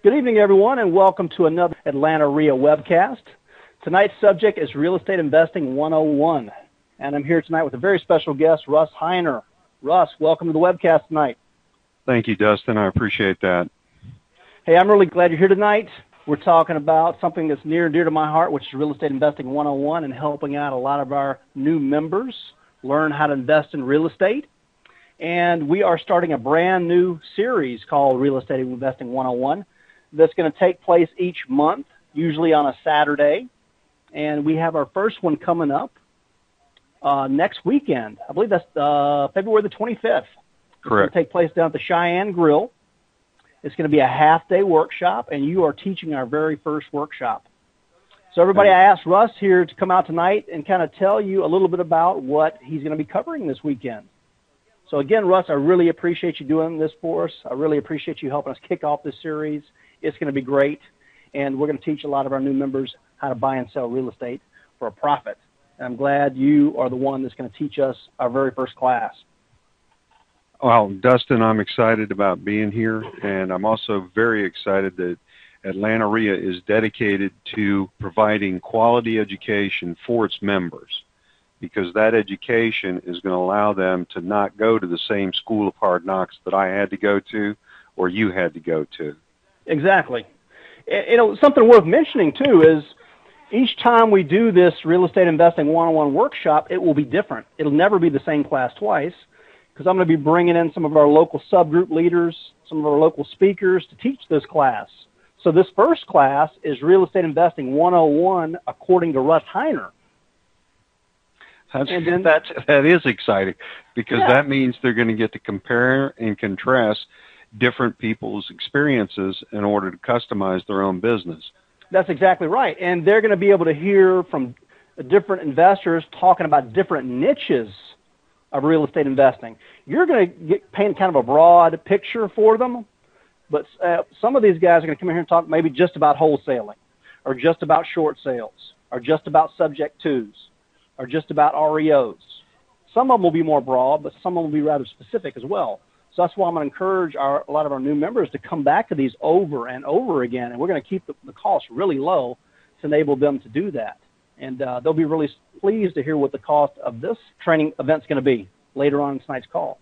Good evening, everyone, and welcome to another Atlanta REIA webcast. Tonight's subject is Real Estate Investing 101, and I'm here tonight with a very special guest, Russ Hiner. Russ, welcome to the webcast tonight. Thank you, Dustin. I appreciate that. Hey, I'm really glad you're here tonight. We're talking about something that's near and dear to my heart, which is Real Estate Investing 101, and helping out a lot of our new members learn how to invest in real estate. And we are starting a brand new series called Real Estate Investing 101 that's going to take place each month, usually on a Saturday. And we have our first one coming up next weekend. I believe that's February the 25th. Correct. It's going to take place down at the Cheyenne Grill. It's going to be a half-day workshop, and you are teaching our very first workshop. So everybody, I asked Russ here to come out tonight and kind of tell you a little bit about what he's going to be covering this weekend. So again, Russ, I really appreciate you doing this for us. I really appreciate you helping us kick off this series. It's going to be great, and we're going to teach a lot of our new members how to buy and sell real estate for a profit. And I'm glad you are the one that's going to teach us our very first class. Well, Dustin, I'm excited about being here, and I'm also very excited that Atlanta REIA is dedicated to providing quality education for its members, because that education is going to allow them to not go to the same school of hard knocks that I had to go to or you had to go to. Exactly. You know, something worth mentioning, too, is each time we do this Real Estate Investing 101 workshop, it will be different. It'll never be the same class twice, because I'm going to be bringing in some of our local subgroup leaders, some of our local speakers to teach this class. So this first class is Real Estate Investing 101 according to Russ Hiner. That is exciting, because that means they're going to get to compare and contrast different people's experiences in order to customize their own business. That's exactly right. And they're going to be able to hear from different investors talking about different niches of real estate investing. You're going to paint kind of a broad picture for them, but some of these guys are going to come in here and talk maybe just about wholesaling, or just about short sales, or just about subject twos, or just about REOs. Some of them will be more broad, but some of them will be rather specific as well. So that's why I'm going to encourage a lot of our new members to come back to these over and over again, and we're going to keep the cost really low to enable them to do that. And they'll be really pleased to hear what the cost of this training event is going to be later on in tonight's call.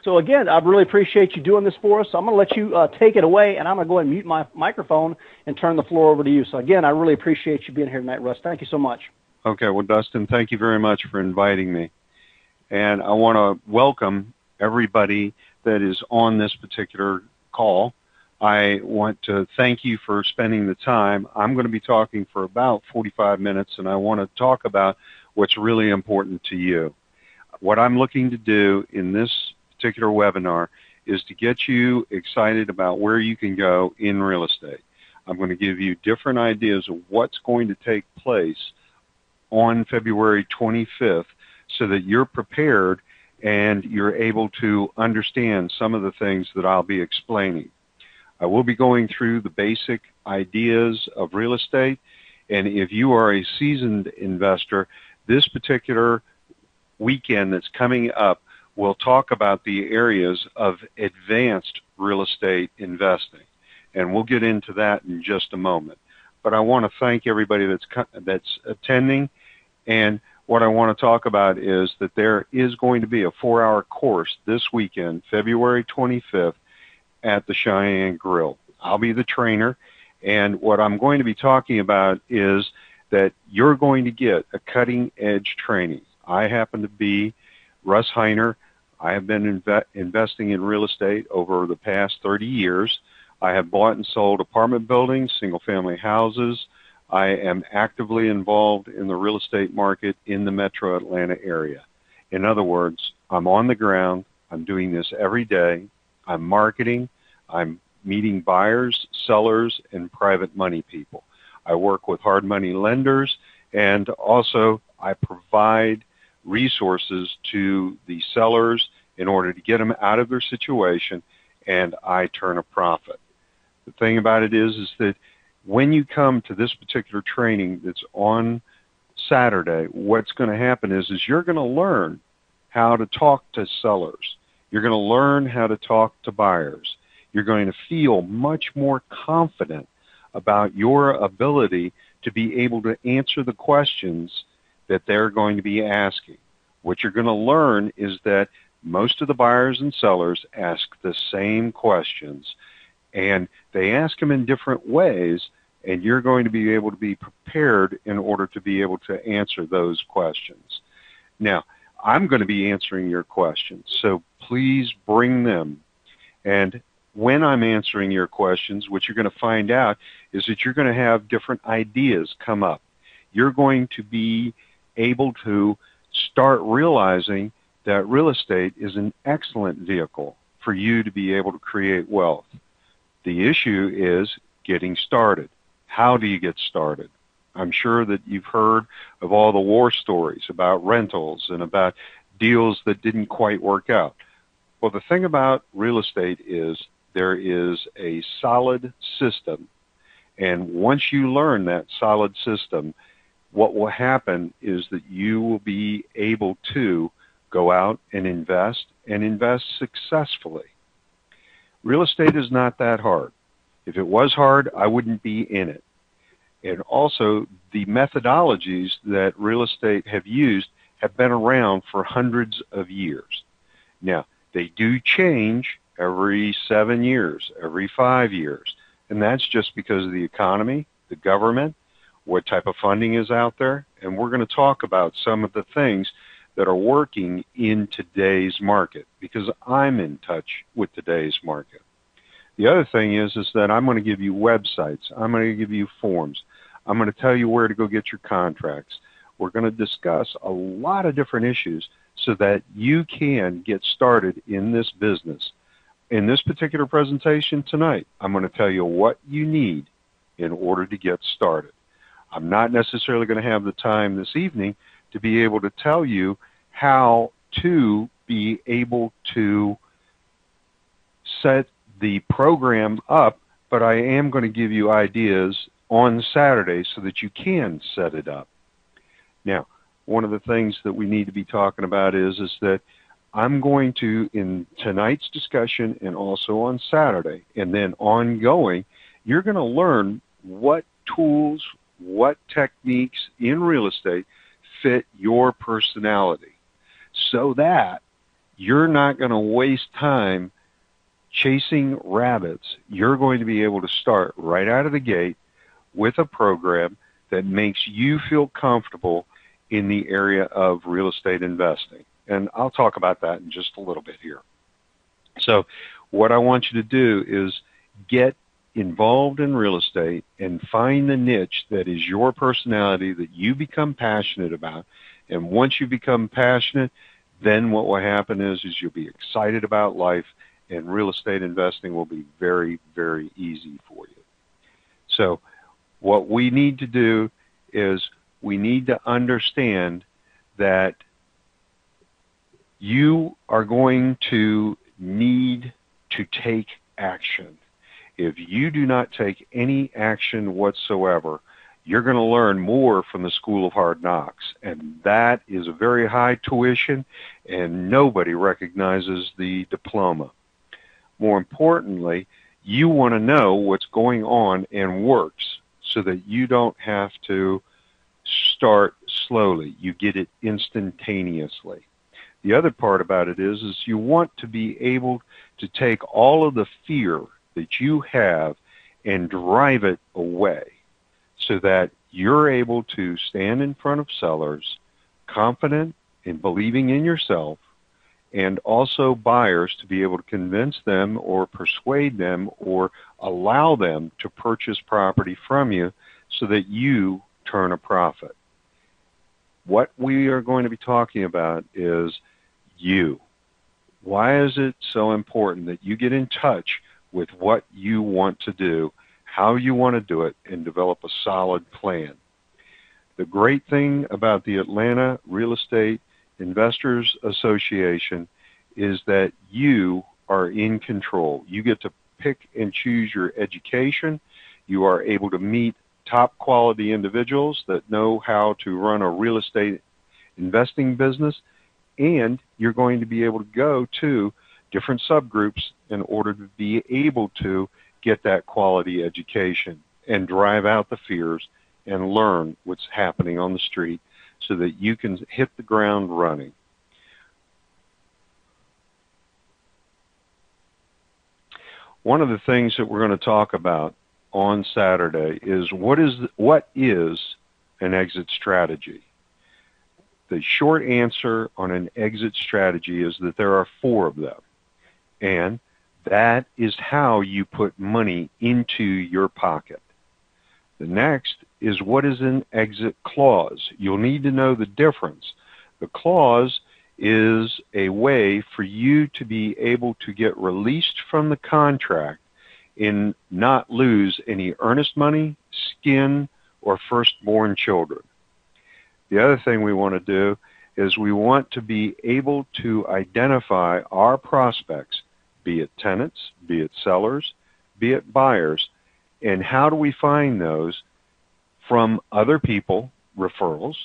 So again, I really appreciate you doing this for us. So I'm going to let you take it away, and I'm going to go ahead and mute my microphone and turn the floor over to you. So again, I really appreciate you being here tonight, Russ. Thank you so much. Okay, well, Dustin, thank you very much for inviting me. And I want to welcome everybody that is on this particular call. I want to thank you for spending the time. I'm going to be talking for about 45 minutes, and I want to talk about what's really important to you. What I'm looking to do in this particular webinar is to get you excited about where you can go in real estate. I'm going to give you different ideas of what's going to take place on February 25th so that you're prepared and you're able to understand some of the things that I'll be explaining. I will be going through the basic ideas of real estate, and if you are a seasoned investor, this particular weekend that's coming up will talk about the areas of advanced real estate investing, and we'll get into that in just a moment. But I want to thank everybody that's attending, and what I want to talk about is that there is going to be a 4-hour course this weekend, February 25th, at the Cheyenne Grill. I'll be the trainer, and what I'm going to be talking about is that you're going to get a cutting-edge training. I happen to be Russ Hiner. I have been investing in real estate over the past 30 years. I have bought and sold apartment buildings, single-family houses. I am actively involved in the real estate market in the metro Atlanta area. In other words, I'm on the ground. I'm doing this every day. I'm marketing. I'm meeting buyers, sellers, and private money people. I work with hard money lenders, and also I provide resources to the sellers in order to get them out of their situation, and I turn a profit. The thing about it is that when you come to this particular training that's on Saturday, what's going to happen is you're going to learn how to talk to sellers. You're going to learn how to talk to buyers. You're going to feel much more confident about your ability to be able to answer the questions that they're going to be asking. What you're going to learn is that most of the buyers and sellers ask the same questions, and they ask them in different ways, and you're going to be able to be prepared in order to be able to answer those questions. Now, I'm going to be answering your questions, so please bring them. And when I'm answering your questions, what you're going to find out is that you're going to have different ideas come up. You're going to be able to start realizing that real estate is an excellent vehicle for you to be able to create wealth. The issue is getting started. How do you get started? I'm sure that you've heard of all the war stories about rentals and about deals that didn't quite work out. Well, the thing about real estate is there is a solid system, and once you learn that solid system, what will happen is that you will be able to go out and invest successfully. Real estate is not that hard. If it was hard, I wouldn't be in it. And also, the methodologies that real estate have used have been around for hundreds of years. Now, they do change every 7 years, every 5 years, and that's just because of the economy, the government, what type of funding is out there, and we're going to talk about some of the things that are working in today's market, because I'm in touch with today's market. The other thing is that I'm going to give you websites. I'm going to give you forms. I'm going to tell you where to go get your contracts. We're going to discuss a lot of different issues so that you can get started in this business. In this particular presentation tonight, I'm going to tell you what you need in order to get started. I'm not necessarily going to have the time this evening to be able to tell you how to be able to set the program up, but I am going to give you ideas on Saturday so that you can set it up. Now, one of the things that we need to be talking about is that I'm going to, in tonight's discussion and also on Saturday, and then ongoing, you're going to learn what tools, what techniques in real estate fit your personality so that you're not going to waste time chasing rabbits. You're going to be able to start right out of the gate with a program that makes you feel comfortable in the area of real estate investing. And I'll talk about that in just a little bit here. So what I want you to do is get involved in real estate and find the niche that is your personality that you become passionate about. And once you become passionate, then what will happen is you'll be excited about life, and real estate investing will be very, very easy for you. So what we need to do is we need to understand that you are going to need to take action. If you do not take any action whatsoever, you're going to learn more from the School of Hard Knocks, and that is a very high tuition, and nobody recognizes the diploma. More importantly, you want to know what's going on and works so that you don't have to start slowly. You get it instantaneously. The other part about it is you want to be able to take all of the fear that you have and drive it away so that you're able to stand in front of sellers, confident in believing in yourself, and also buyers to be able to convince them or persuade them or allow them to purchase property from you so that you turn a profit. What we are going to be talking about is you. Why is it so important that you get in touch with what you want to do, how you want to do it, and develop a solid plan? The great thing about the Atlanta Real Estate Investors Association is that you are in control. You get to pick and choose your education. You are able to meet top quality individuals that know how to run a real estate investing business, and you're going to be able to go to different subgroups in order to be able to get that quality education and drive out the fears and learn what's happening on the street so that you can hit the ground running. One of the things that we're going to talk about on Saturday is what is an exit strategy. The short answer on an exit strategy is that there are 4 of them, and that is how you put money into your pocket. The next is what is an exit clause. You'll need to know the difference. The clause is a way for you to be able to get released from the contract and not lose any earnest money, skin, or firstborn children. The other thing we want to do is we want to be able to identify our prospects, be it tenants, be it sellers, be it buyers, and how do we find those? From other people, referrals,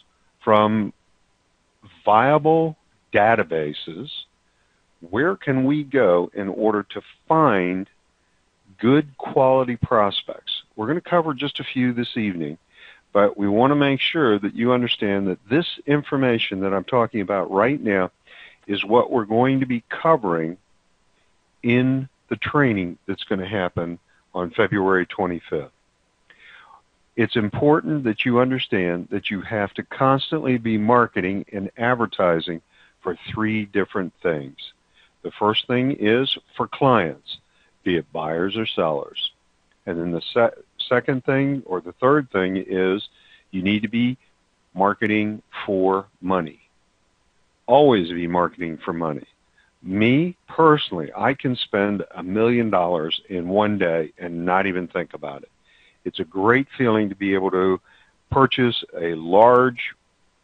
from viable databases. Where can we go in order to find good quality prospects? We're going to cover just a few this evening, but we want to make sure that you understand that this information that I'm talking about right now is what we're going to be covering in the training that's going to happen on February 25th. It's important that you understand that you have to constantly be marketing and advertising for 3 different things. The first thing is for clients, be it buyers or sellers. And then the second thing or the third thing is you need to be marketing for money. Always be marketing for money. Me, personally, I can spend $1 million in one day and not even think about it. It's a great feeling to be able to purchase a large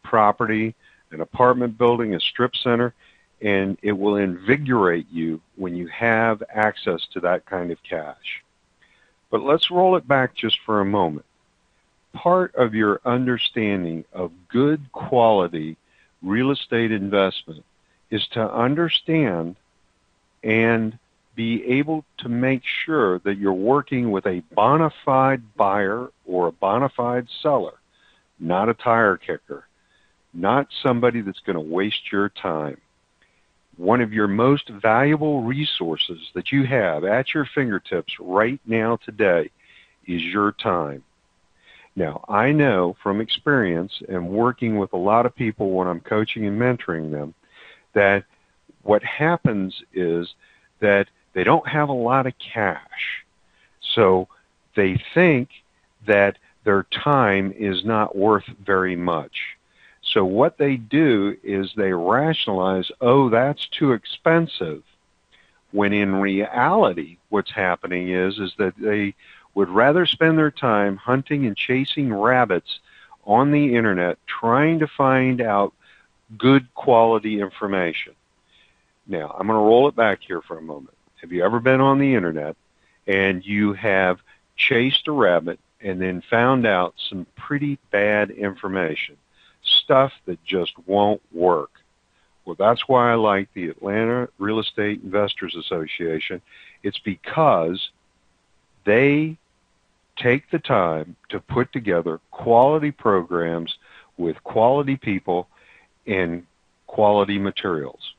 property, an apartment building, a strip center, and it will invigorate you when you have access to that kind of cash. But let's roll it back just for a moment. Part of your understanding of good quality real estate investment is to understand and be able to make sure that you're working with a bona fide buyer or a bona fide seller, not a tire kicker, not somebody that's going to waste your time. One of your most valuable resources that you have at your fingertips right now today is your time. Now, I know from experience and working with a lot of people when I'm coaching and mentoring them that what happens is that they don't have a lot of cash. So they think that their time is not worth very much. So what they do is they rationalize, oh, that's too expensive, when in reality what's happening is that they would rather spend their time hunting and chasing rabbits on the internet trying to find out good quality information. Now, I'm going to roll it back here for a moment. Have you ever been on the internet and you have chased a rabbit and then found out some pretty bad information? Stuff that just won't work. Well, that's why I like the Atlanta Real Estate Investors Association. It's because they take the time to put together quality programs with quality people and quality materials.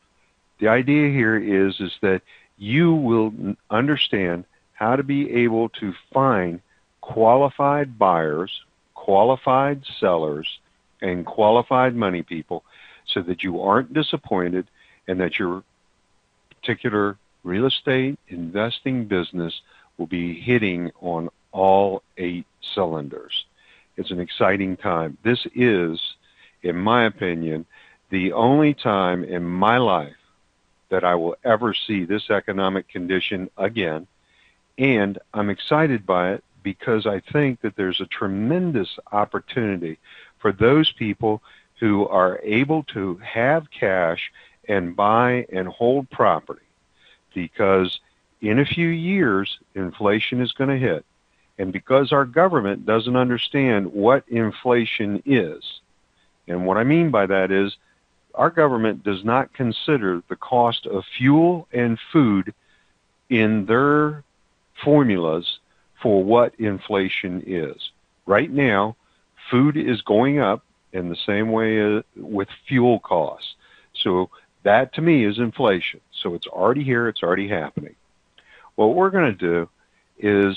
The idea here is that you will understand how to be able to find qualified buyers, qualified sellers, and qualified money people so that you aren't disappointed and that your particular real estate investing business will be hitting on all 8 cylinders. It's an exciting time. This is, in my opinion, the only time in my life that I will ever see this economic condition again, and I'm excited by it because I think that there's a tremendous opportunity for those people who are able to have cash and buy and hold property, because in a few years, inflation is going to hit. And because our government doesn't understand what inflation is, and what I mean by that is our government does not consider the cost of fuel and food in their formulas for what inflation is. Right now, food is going up in the same way with fuel costs. So that to me is inflation. So it's already here, it's already happening. What we're going to do is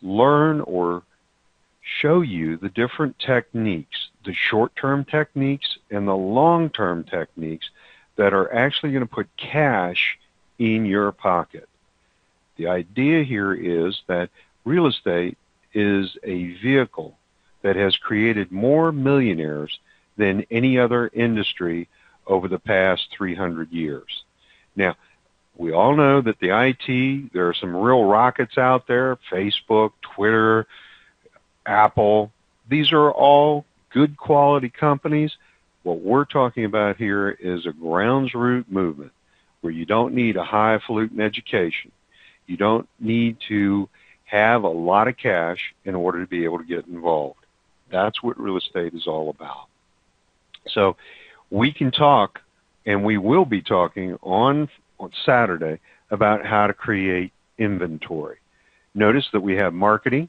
learn or show you the different techniques, the short-term techniques and the long-term techniques that are actually going to put cash in your pocket. The idea here is that real estate is a vehicle that has created more millionaires than any other industry over the past 300 years. Now, we all know that the IT, there are some real rockets out there, Facebook, Twitter, Apple. These are all good quality companies. What we're talking about here is a grounds root movement where you don't need a highfalutin education. You don't need to have a lot of cash in order to be able to get involved. That's what real estate is all about. So we can talk, and we will be talking on Saturday about how to create inventory. Notice that we have marketing,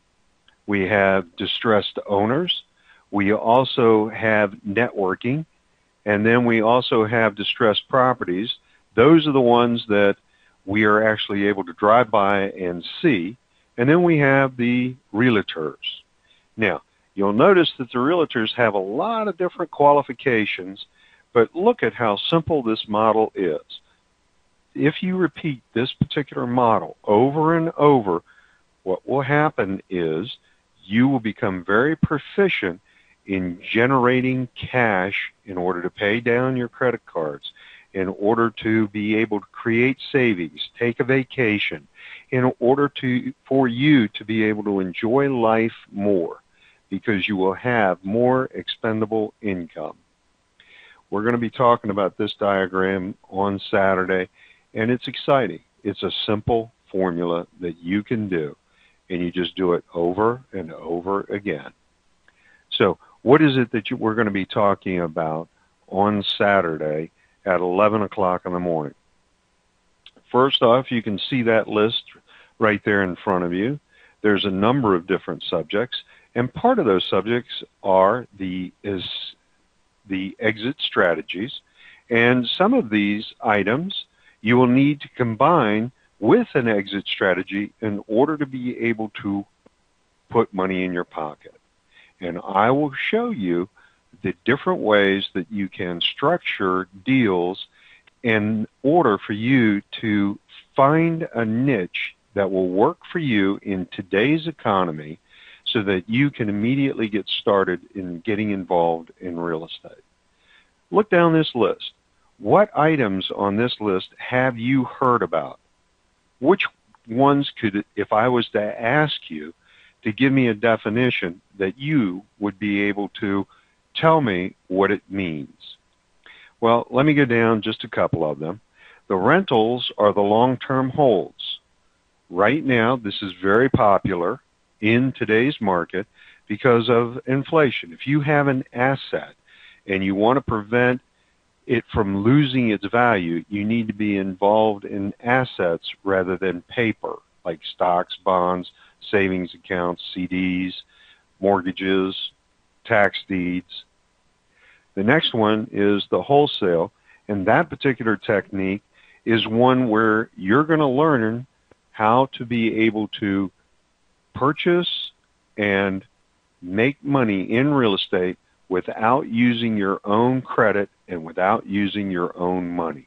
we have distressed owners, we also have networking, and then we also have distressed properties. Those are the ones that we are actually able to drive by and see. And then we have the realtors. Now, you'll notice that the realtors have a lot of different qualifications, but look at how simple this model is. If you repeat this particular model over and over, what will happen is you will become very proficient in generating cash in order to pay down your credit cards, in order to be able to create savings, take a vacation, in order for you to be able to enjoy life more, because you will have more expendable income. We're going to be talking about this diagram on Saturday, and it's exciting. It's a simple formula that you can do, and you just do it over and over again. So what is it that we're going to be talking about on Saturday at 11 o'clock in the morning? First off, you can see that list right there in front of you. There's a number of different subjects, and part of those subjects are the exit strategies, and some of these items you will need to combine with an exit strategy in order to be able to put money in your pocket. And I will show you the different ways that you can structure deals in order for you to find a niche that will work for you in today's economy so that you can immediately get started in getting involved in real estate. Look down this list. What items on this list have you heard about? Which ones could, if I was to ask you to give me a definition, that you would be able to tell me what it means? Well, let me go down just a couple of them. The rentals are the long-term holds. Right now, this is very popular in today's market because of inflation. If you have an asset and you want to prevent it from losing its value, you need to be involved in assets rather than paper, like stocks, bonds, savings accounts, CDs, mortgages, tax deeds. The next one is the wholesale, and that particular technique is one where you're going to learn how to be able to purchase and make money in real estate without using your own credit and without using your own money.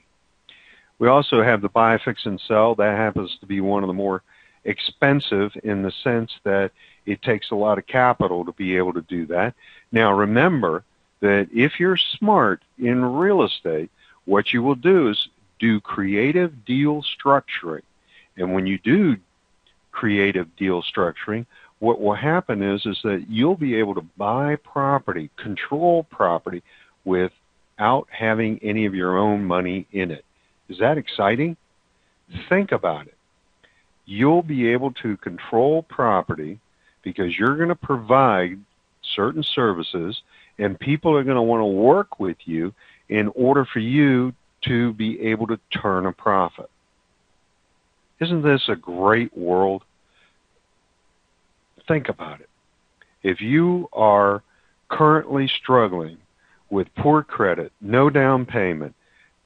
We also have the buy, fix, and sell. That happens to be one of the more expensive in the sense that it takes a lot of capital to be able to do that. Now remember that if you're smart in real estate, what you will do is do creative deal structuring. And when you do creative deal structuring, what will happen is that you'll be able to buy property, control property, without having any of your own money in it. Is that exciting? Think about it. You'll be able to control property because you're going to provide certain services, and people are going to want to work with you in order for you to be able to turn a profit. Isn't this a great world? Think about it. If you are currently struggling with poor credit, no down payment,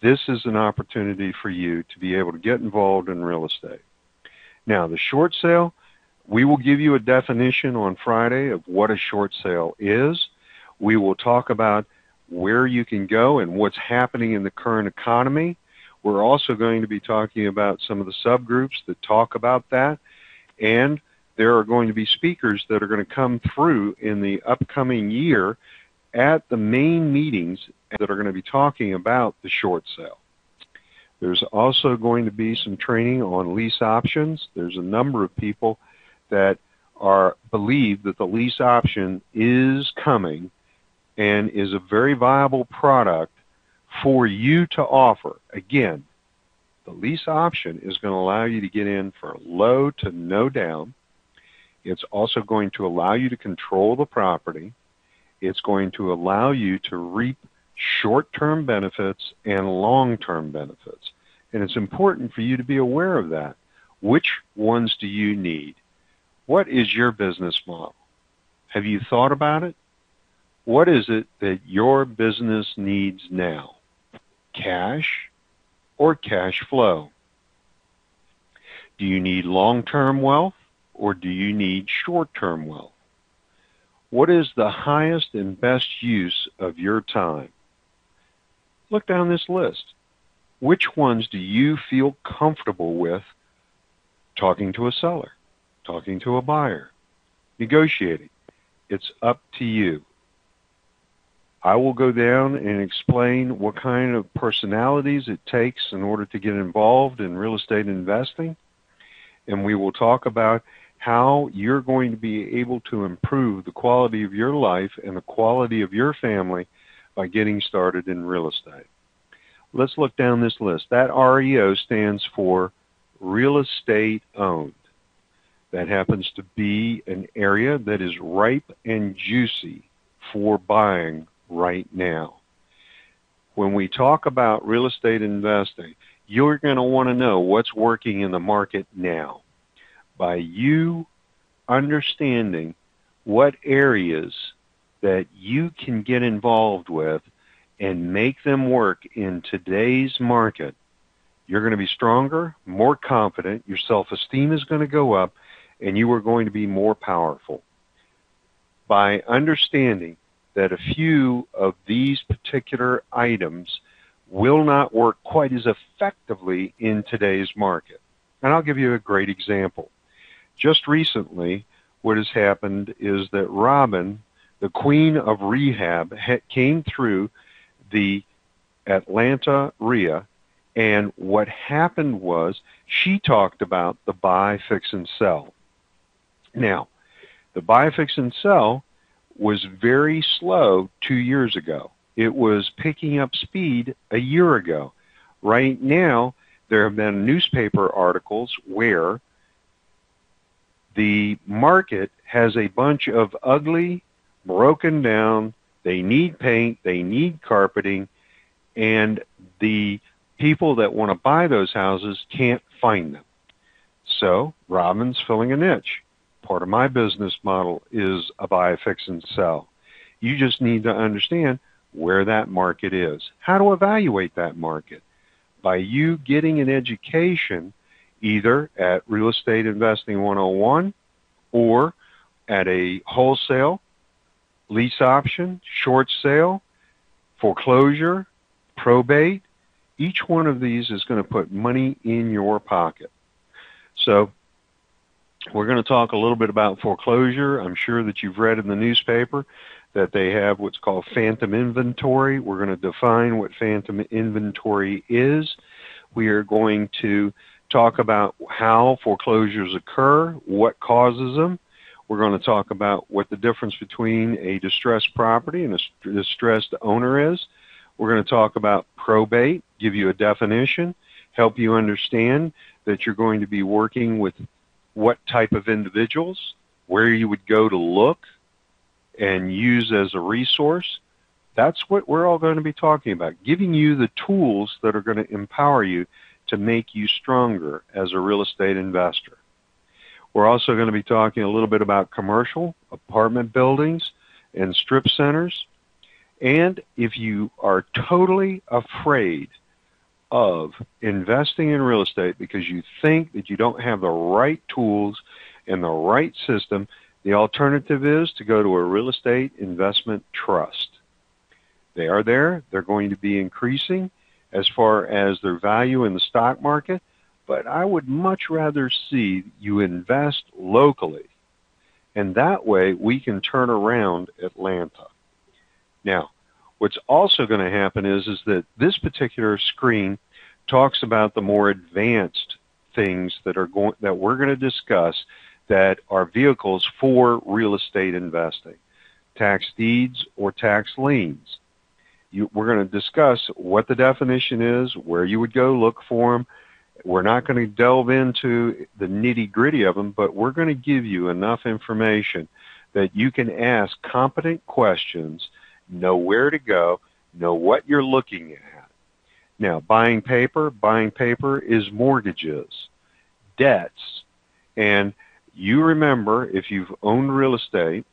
this is an opportunity for you to be able to get involved in real estate. Now, the short sale, we will give you a definition on Friday of what a short sale is. We will talk about where you can go and what's happening in the current economy. We're also going to be talking about some of the subgroups that talk about that, and there are going to be speakers that are going to come through in the upcoming year at the main meetings that are going to be talking about the short sale. There's also going to be some training on lease options. There's a number of people that believe that the lease option is coming and is a very viable product for you to offer. Again, the lease option is going to allow you to get in for low to no down. It's also going to allow you to control the property. It's going to allow you to reap short-term benefits and long-term benefits. And it's important for you to be aware of that. Which ones do you need? What is your business model? Have you thought about it? What is it that your business needs now? Cash or cash flow? Do you need long-term wealth or do you need short-term wealth? What is the highest and best use of your time? Look down this list. Which ones do you feel comfortable with talking to a seller, talking to a buyer, negotiating? It's up to you. I will go down and explain what kind of personalities it takes in order to get involved in real estate investing, and we will talk about how you're going to be able to improve the quality of your life and the quality of your family by getting started in real estate. Let's look down this list. That REO stands for real estate owned. That happens to be an area that is ripe and juicy for buying right now. When we talk about real estate investing, you're going to want to know what's working in the market now. By you understanding what areas that you can get involved with and make them work in today's market, you're going to be stronger, more confident, your self-esteem is going to go up, and you are going to be more powerful. By understanding that a few of these particular items will not work quite as effectively in today's market. And I'll give you a great example. Just recently, what has happened is that Robin, the queen of rehab, came through the Atlanta REIA, and what happened was she talked about the buy, fix, and sell. Now, the buy, fix, and sell was very slow 2 years ago. It was picking up speed a year ago. Right now, there have been newspaper articles where the market has a bunch of ugly, broken down, they need paint, they need carpeting, and the people that want to buy those houses can't find them. So Robin's filling a niche. Part of my business model is a buy, fix, and sell. You just need to understand where that market is, how to evaluate that market. By you getting an education either at Real Estate Investing 101 or at a wholesale, lease option, short sale, foreclosure, probate, each one of these is going to put money in your pocket. So we're going to talk a little bit about foreclosure. I'm sure that you've read in the newspaper that they have what's called phantom inventory. We're going to define what phantom inventory is. We are going to talk about how foreclosures occur, what causes them. We're going to talk about what the difference between a distressed property and a distressed owner is. We're going to talk about probate, give you a definition, help you understand that you're going to be working with what type of individuals, where you would go to look and use as a resource. That's what we're all going to be talking about, giving you the tools that are going to empower you to make you stronger as a real estate investor. We're also going to be talking a little bit about commercial, apartment buildings, and strip centers. And if you are totally afraid of investing in real estate because you think that you don't have the right tools and the right system, the alternative is to go to a real estate investment trust. They are there. They're going to be increasing as far as their value in the stock market, but I would much rather see you invest locally, and that way we can turn around Atlanta. Now, what's also going to happen is that this particular screen talks about the more advanced things that we're going to discuss that are vehicles for real estate investing, tax deeds or tax liens. We're going to discuss what the definition is, where you would go look for them. We're not going to delve into the nitty-gritty of them, but we're going to give you enough information that you can ask competent questions, know where to go, know what you're looking at. Now, buying paper is mortgages, debts, and you remember, if you've owned real estate,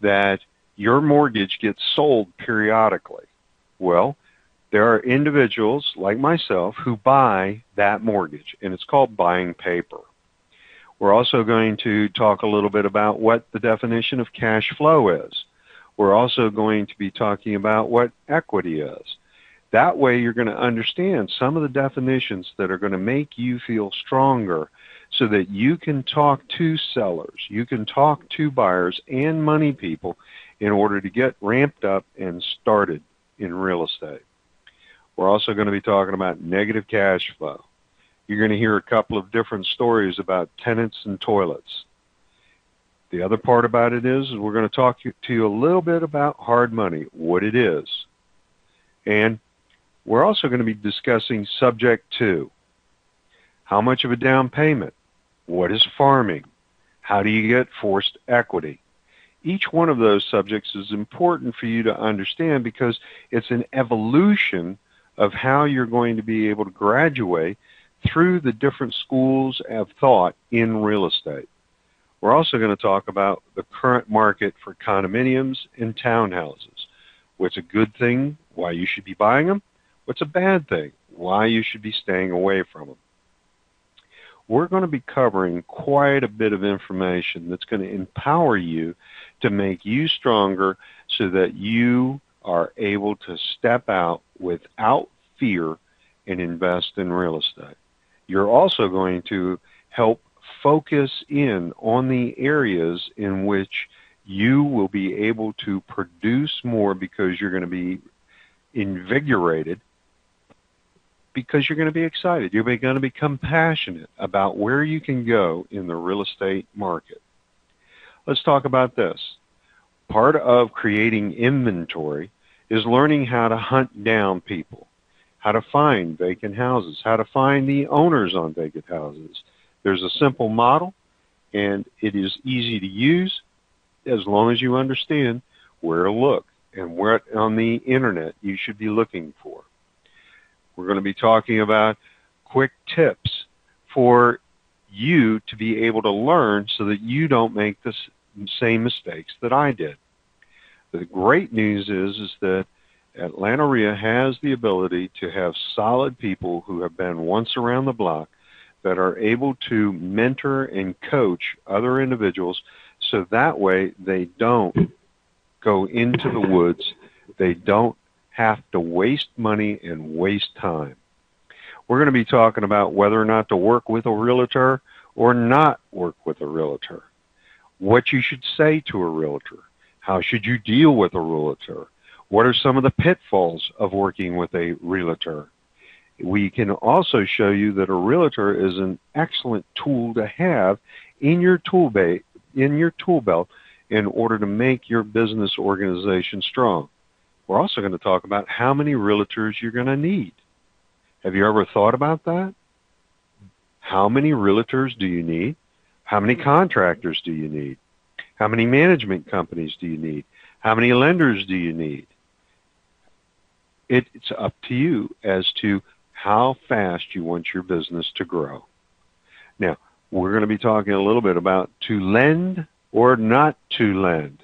that your mortgage gets sold periodically. Well, there are individuals like myself who buy that mortgage, and it's called buying paper. We're also going to talk a little bit about what the definition of cash flow is. We're also going to be talking about what equity is. That way you're going to understand some of the definitions that are going to make you feel stronger so that you can talk to sellers, you can talk to buyers and money people in order to get ramped up and started in real estate. We're also going to be talking about negative cash flow. You're going to hear a couple of different stories about tenants and toilets. The other part about it is we're going to talk to you a little bit about hard money, what it is. And we're also going to be discussing subject to how much of a down payment, what is farming, how do you get forced equity. Each one of those subjects is important for you to understand because it's an evolution of how you're going to be able to graduate through the different schools of thought in real estate. We're also going to talk about the current market for condominiums and townhouses. What's a good thing, why you should be buying them? What's a bad thing, why you should be staying away from them? We're going to be covering quite a bit of information that's going to empower you to make you stronger so that you are able to step out without fear and invest in real estate. You're also going to help focus in on the areas in which you will be able to produce more because you're going to be invigorated, because you're going to be excited. You're going to become passionate about where you can go in the real estate market. Let's talk about this. Part of creating inventory is learning how to hunt down people, how to find vacant houses, how to find the owners on vacant houses. There's a simple model, and it is easy to use as long as you understand where to look and what on the internet you should be looking for. We're going to be talking about quick tips for you to be able to learn so that you don't make the same mistakes that I did. The great news is that Atlanta REIA has the ability to have solid people who have been once around the block that are able to mentor and coach other individuals so that way they don't go into the woods, they don't have to waste money and waste time. We're going to be talking about whether or not to work with a realtor or not work with a realtor, what you should say to a realtor, how should you deal with a realtor, what are some of the pitfalls of working with a realtor. We can also show you that a realtor is an excellent tool to have in your tool belt in order to make your business organization strong. We're also going to talk about how many realtors you're going to need. Have you ever thought about that? How many realtors do you need? How many contractors do you need? How many management companies do you need? How many lenders do you need? it's up to you as to how fast you want your business to grow. Now, we're going to be talking a little bit about to lend or not to lend.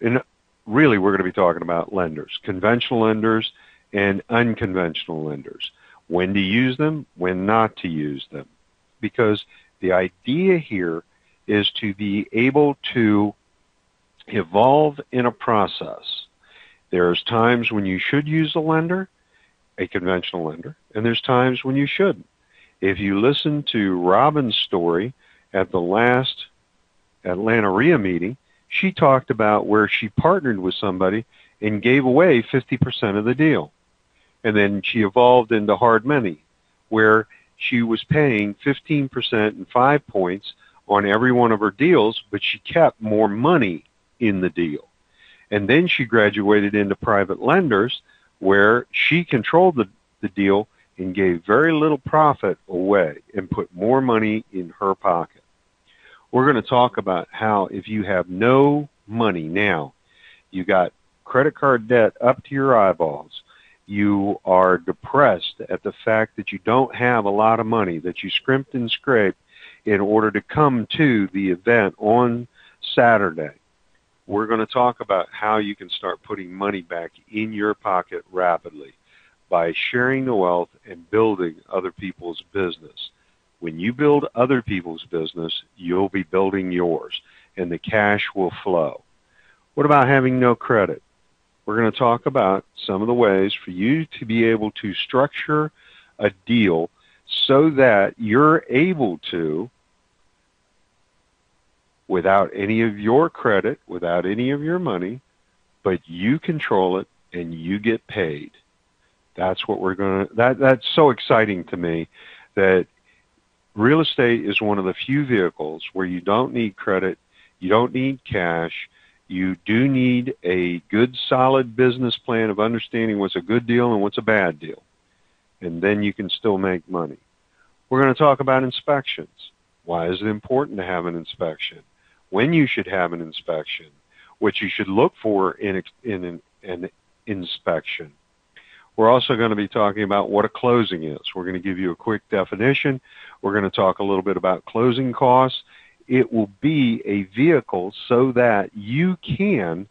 And really, we're going to be talking about lenders, conventional lenders and unconventional lenders. When to use them, when not to use them. Because the idea here is to be able to evolve in a process. There's times when you should use a lender, a conventional lender, and there's times when you shouldn't. If you listen to Robin's story at the last Atlanta REIA meeting, she talked about where she partnered with somebody and gave away 50% of the deal. And then she evolved into hard money, where she was paying 15% and 5 points on every one of her deals, but she kept more money in the deal. And then she graduated into private lenders, where she controlled the deal and gave very little profit away and put more money in her pocket. We're going to talk about how if you have no money now, you got credit card debt up to your eyeballs, you are depressed at the fact that you don't have a lot of money, that you scrimped and scraped in order to come to the event on Saturday. We're going to talk about how you can start putting money back in your pocket rapidly by sharing the wealth and building other people's business. When you build other people's business, you'll be building yours, and the cash will flow. What about having no credit? We're going to talk about some of the ways for you to be able to structure a deal so that you're able to, without any of your credit, without any of your money, but you control it and you get paid. That's what we're going to, that's so exciting to me, that real estate is one of the few vehicles where you don't need credit, you don't need cash, you do need a good, solid business plan of understanding what's a good deal and what's a bad deal. And then you can still make money. We're going to talk about inspections. Why is it important to have an inspection? When you should have an inspection? What you should look for in an inspection. We're also going to be talking about what a closing is. We're going to give you a quick definition. We're going to talk a little bit about closing costs. It will be a vehicle so that you can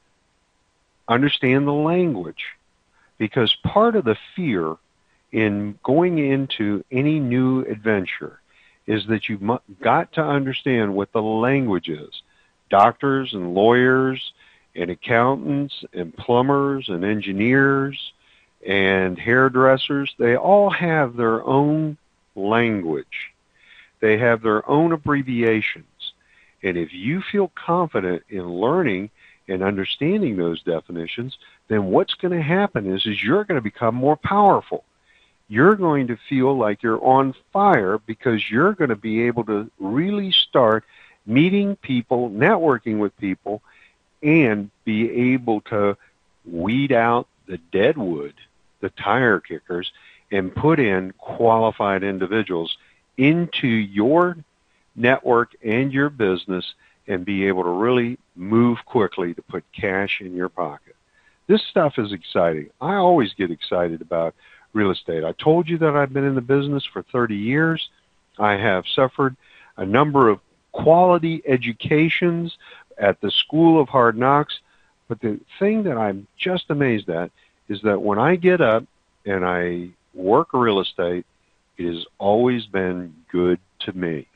understand the language. Because part of the fear in going into any new adventure is that you've got to understand what the language is. Doctors and lawyers and accountants and plumbers and engineers and hairdressers, they all have their own language. They have their own abbreviations. And if you feel confident in learning and understanding those definitions, then what's going to happen is you're going to become more powerful. You're going to feel like you're on fire because you're going to be able to really start meeting people, networking with people, and be able to weed out the dead wood, the tire kickers, and put in qualified individuals into your network and your business and be able to really move quickly to put cash in your pocket. This stuff is exciting. I always get excited about real estate. I told you that I've been in the business for 30 years. I have suffered a number of quality educations at the School of Hard Knocks, but the thing that I'm just amazed at is that when I get up and I work real estate, it has always been good to me.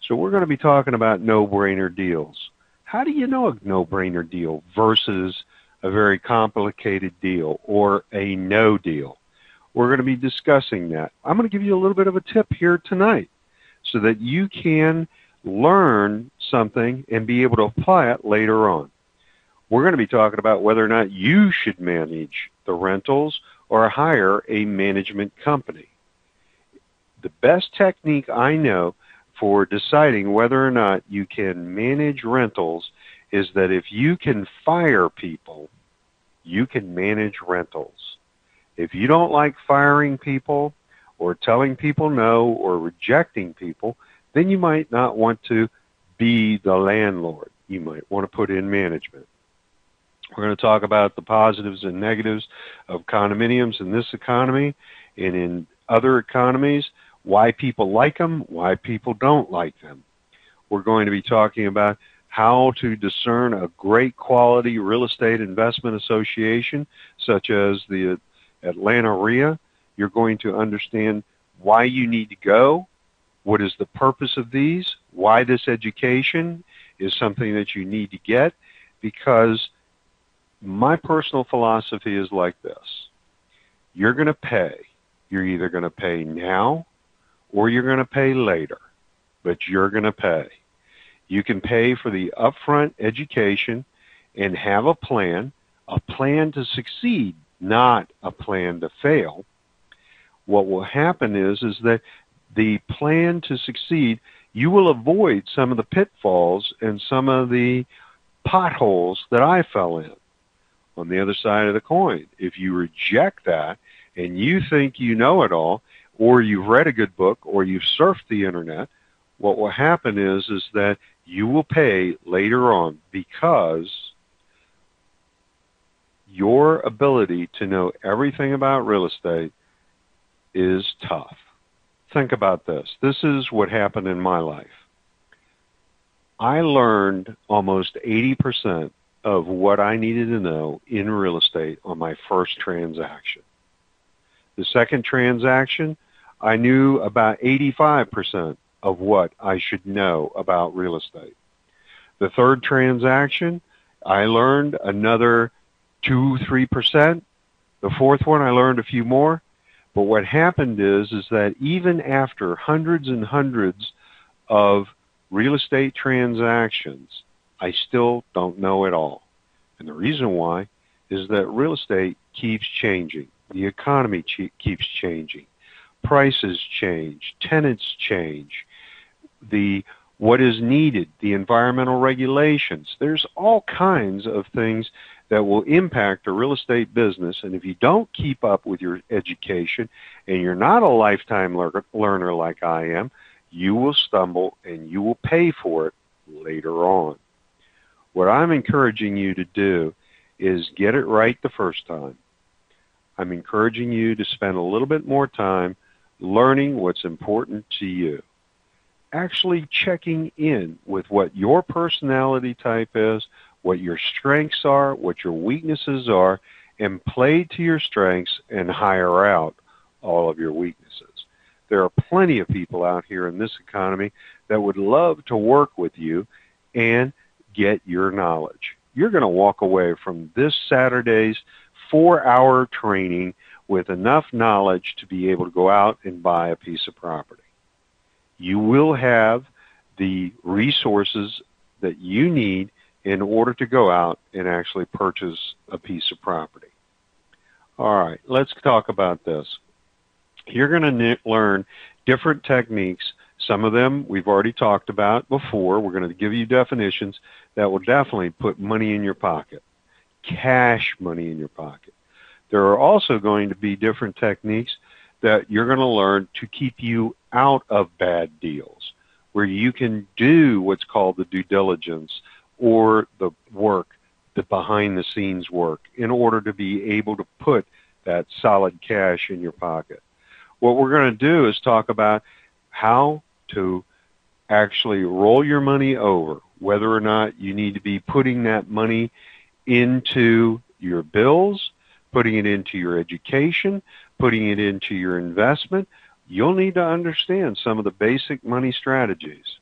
So we're going to be talking about no-brainer deals. How do you know a no-brainer deal versus a very complicated deal or a no deal? We're going to be discussing that. I'm going to give you a little bit of a tip here tonight so that you can learn something and be able to apply it later on. We're going to be talking about whether or not you should manage the rentals or hire a management company. The best technique I know for deciding whether or not you can manage rentals is that if you can fire people, you can manage rentals. If you don't like firing people or telling people no or rejecting people, then you might not want to be the landlord. You might want to put in management. We're going to talk about the positives and negatives of condominiums in this economy and in other economies, why people like them, why people don't like them. We're going to be talking about how to discern a great quality real estate investment association, such as the Atlanta REIA. You're going to understand why you need to go, what is the purpose of these, why this education is something that you need to get, because my personal philosophy is like this. You're going to pay. You're either going to pay now or you're going to pay later, but you're going to pay. You can pay for the upfront education and have a plan to succeed, not a plan to fail. What will happen is that the plan to succeed, you will avoid some of the pitfalls and some of the potholes that I fell in. On the other side of the coin, if you reject that and you think you know it all, or you've read a good book, or you've surfed the internet, what will happen is that you will pay later on, because your ability to know everything about real estate is tough. Think about this. This is what happened in my life. I learned almost 80% of what I needed to know in real estate on my first transaction. The second transaction, I knew about 85% of what I should know about real estate. The third transaction, I learned another 2-3%. The fourth one, I learned a few more. But what happened is that even after hundreds and hundreds of real estate transactions, I still don't know it all. And the reason why is that real estate keeps changing. The economy keeps changing. Prices change. Tenants change. What is needed, the environmental regulations. There's all kinds of things that will impact a real estate business. And if you don't keep up with your education and you're not a lifetime learner like I am, you will stumble and you will pay for it later on. What I'm encouraging you to do is get it right the first time. I'm encouraging you to spend a little bit more time learning what's important to you. Actually checking in with what your personality type is, what your strengths are, what your weaknesses are, and play to your strengths and hire out all of your weaknesses. There are plenty of people out here in this economy that would love to work with you and get your knowledge. You're going to walk away from this Saturday's 4-hour training with enough knowledge to be able to go out and buy a piece of property. You will have the resources that you need in order to go out and actually purchase a piece of property. All right, let's talk about this. You're going to learn different techniques. Some of them we've already talked about before. We're going to give you definitions that will definitely put money in your pocket, cash money in your pocket. There are also going to be different techniques that you're going to learn to keep you out of bad deals, where you can do what's called the due diligence or the work, the behind-the-scenes work, in order to be able to put that solid cash in your pocket. What we're going to do is talk about how to actually roll your money over, whether or not you need to be putting that money into your bills, putting it into your education, putting it into your investment. You'll need to understand some of the basic money strategies.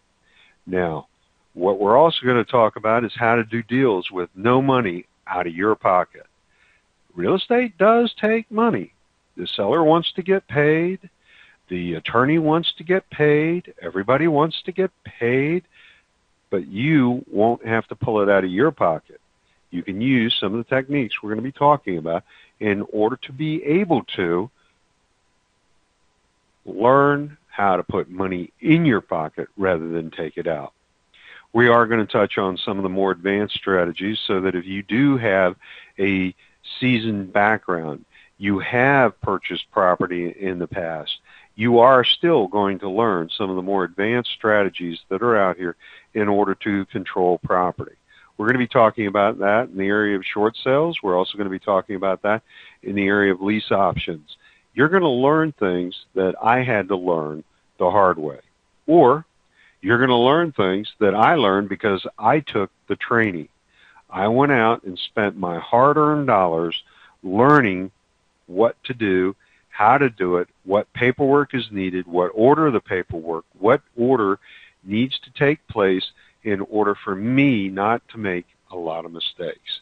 Now, what we're also going to talk about is how to do deals with no money out of your pocket. Real estate does take money. The seller wants to get paid. The attorney wants to get paid. Everybody wants to get paid. But you won't have to pull it out of your pocket. You can use some of the techniques we're going to be talking about in order to be able to learn how to put money in your pocket rather than take it out. We are going to touch on some of the more advanced strategies so that if you do have a seasoned background, you have purchased property in the past, you are still going to learn some of the more advanced strategies that are out here in order to control property. We're going to be talking about that in the area of short sales. We're also going to be talking about that in the area of lease options. You're going to learn things that I had to learn the hard way. Or you're going to learn things that I learned because I took the training. I went out and spent my hard-earned dollars learning what to do, how to do it, what paperwork is needed, what order of the paperwork, what order needs to take place in order for me not to make a lot of mistakes.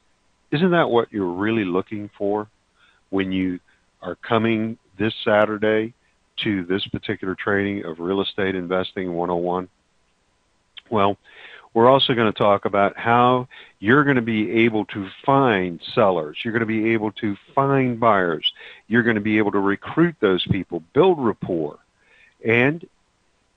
Isn't that what you're really looking for when you are coming this Saturday to this particular training of Real Estate Investing 101? Well, we're also going to talk about how you're going to be able to find sellers. You're going to be able to find buyers. You're going to be able to recruit those people, build rapport. And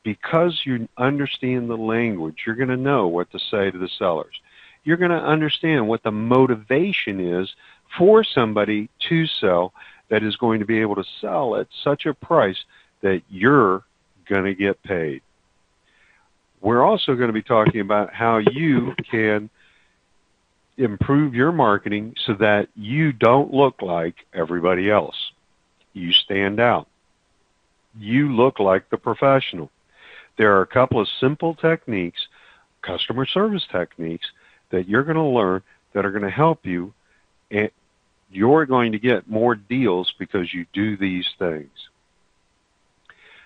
because you understand the language, you're going to know what to say to the sellers. You're going to understand what the motivation is for somebody to sell that is going to be able to sell at such a price that you're going to get paid. We're also going to be talking about how you can improve your marketing so that you don't look like everybody else. You stand out. You look like the professional. There are a couple of simple techniques, customer service techniques, that you're going to learn that are going to help you, and you're going to get more deals because you do these things.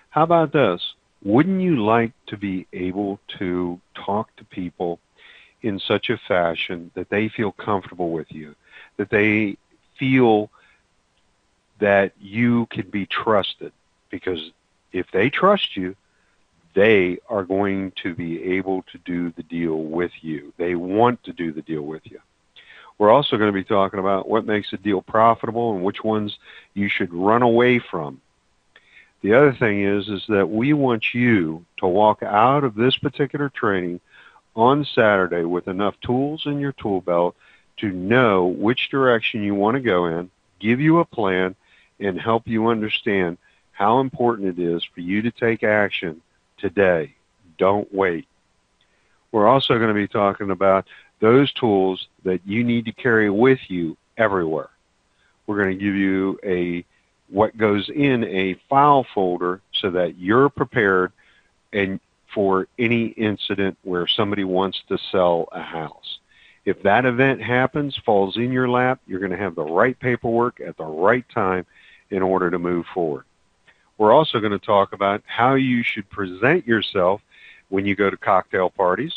How about this? Wouldn't you like to be able to talk to people in such a fashion that they feel comfortable with you, that they feel that you can be trusted? Because if they trust you, they are going to be able to do the deal with you. They want to do the deal with you. We're also going to be talking about what makes a deal profitable and which ones you should run away from. The other thing is that we want you to walk out of this particular training on Saturday with enough tools in your tool belt to know which direction you want to go in, give you a plan, and help you understand how important it is for you to take action today. Don't wait. We're also going to be talking about those tools that you need to carry with you everywhere. We're going to give you what goes in a file folder so that you're prepared and for any incident where somebody wants to sell a house. If that event happens, falls in your lap, you're going to have the right paperwork at the right time in order to move forward. We're also going to talk about how you should present yourself when you go to cocktail parties,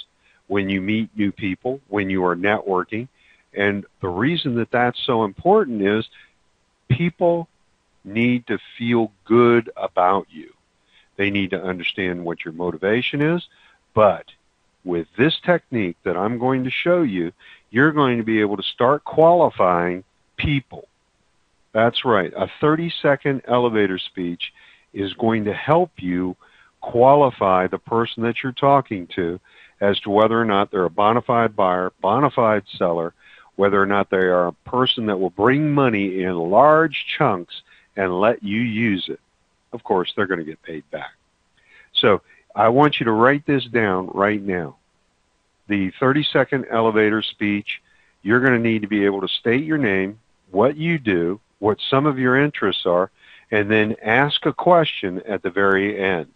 when you meet new people, when you are networking. And the reason that that's so important is people need to feel good about you. They need to understand what your motivation is. But with this technique that I'm going to show you, you're going to be able to start qualifying people. That's right. A 30-second elevator speech is going to help you qualify the person that you're talking to as to whether or not they're a bona fide buyer, bona fide seller, whether or not they are a person that will bring money in large chunks and let you use it. Of course, they're going to get paid back. So I want you to write this down right now. The 30-second elevator speech, you're going to need to be able to state your name, what you do, what some of your interests are, and then ask a question at the very end.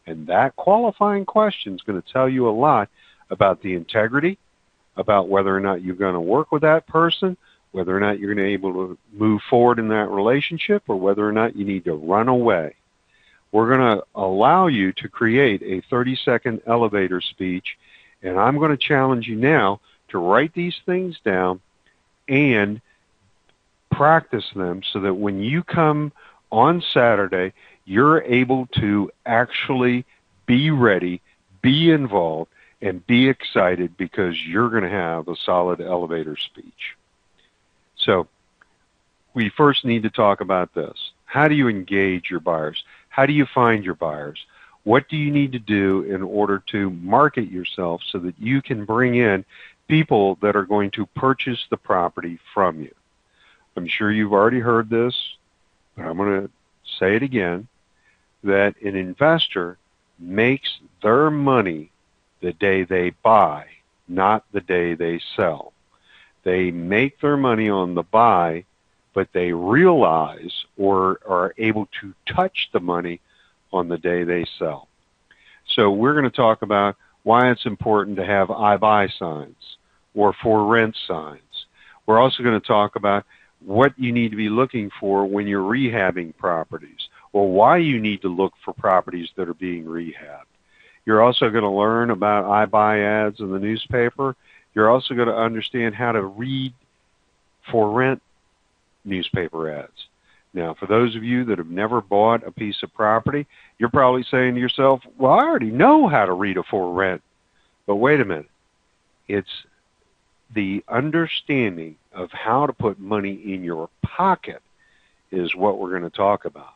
And that qualifying question is going to tell you a lot about the integrity, about whether or not you're going to work with that person, whether or not you're going to be able to move forward in that relationship, or whether or not you need to run away. We're going to allow you to create a 30-second elevator speech, and I'm going to challenge you now to write these things down and practice them so that when you come on Saturday, you're able to actually be ready, be involved, and be excited because you're going to have a solid elevator speech. So we first need to talk about this. How do you engage your buyers? How do you find your buyers? What do you need to do in order to market yourself so that you can bring in people that are going to purchase the property from you? I'm sure you've already heard this, but I'm going to say it again, that an investor makes their money the day they buy, not the day they sell. They make their money on the buy, but they realize or are able to touch the money on the day they sell. So we're going to talk about why it's important to have I buy signs or for rent signs. We're also going to talk about what you need to be looking for when you're rehabbing properties, or why you need to look for properties that are being rehabbed. You're also going to learn about I buy ads in the newspaper. You're also going to understand how to read for rent newspaper ads. Now, for those of you that have never bought a piece of property, you're probably saying to yourself, well, I already know how to read a for rent. But wait a minute. It's the understanding of how to put money in your pocket is what we're going to talk about.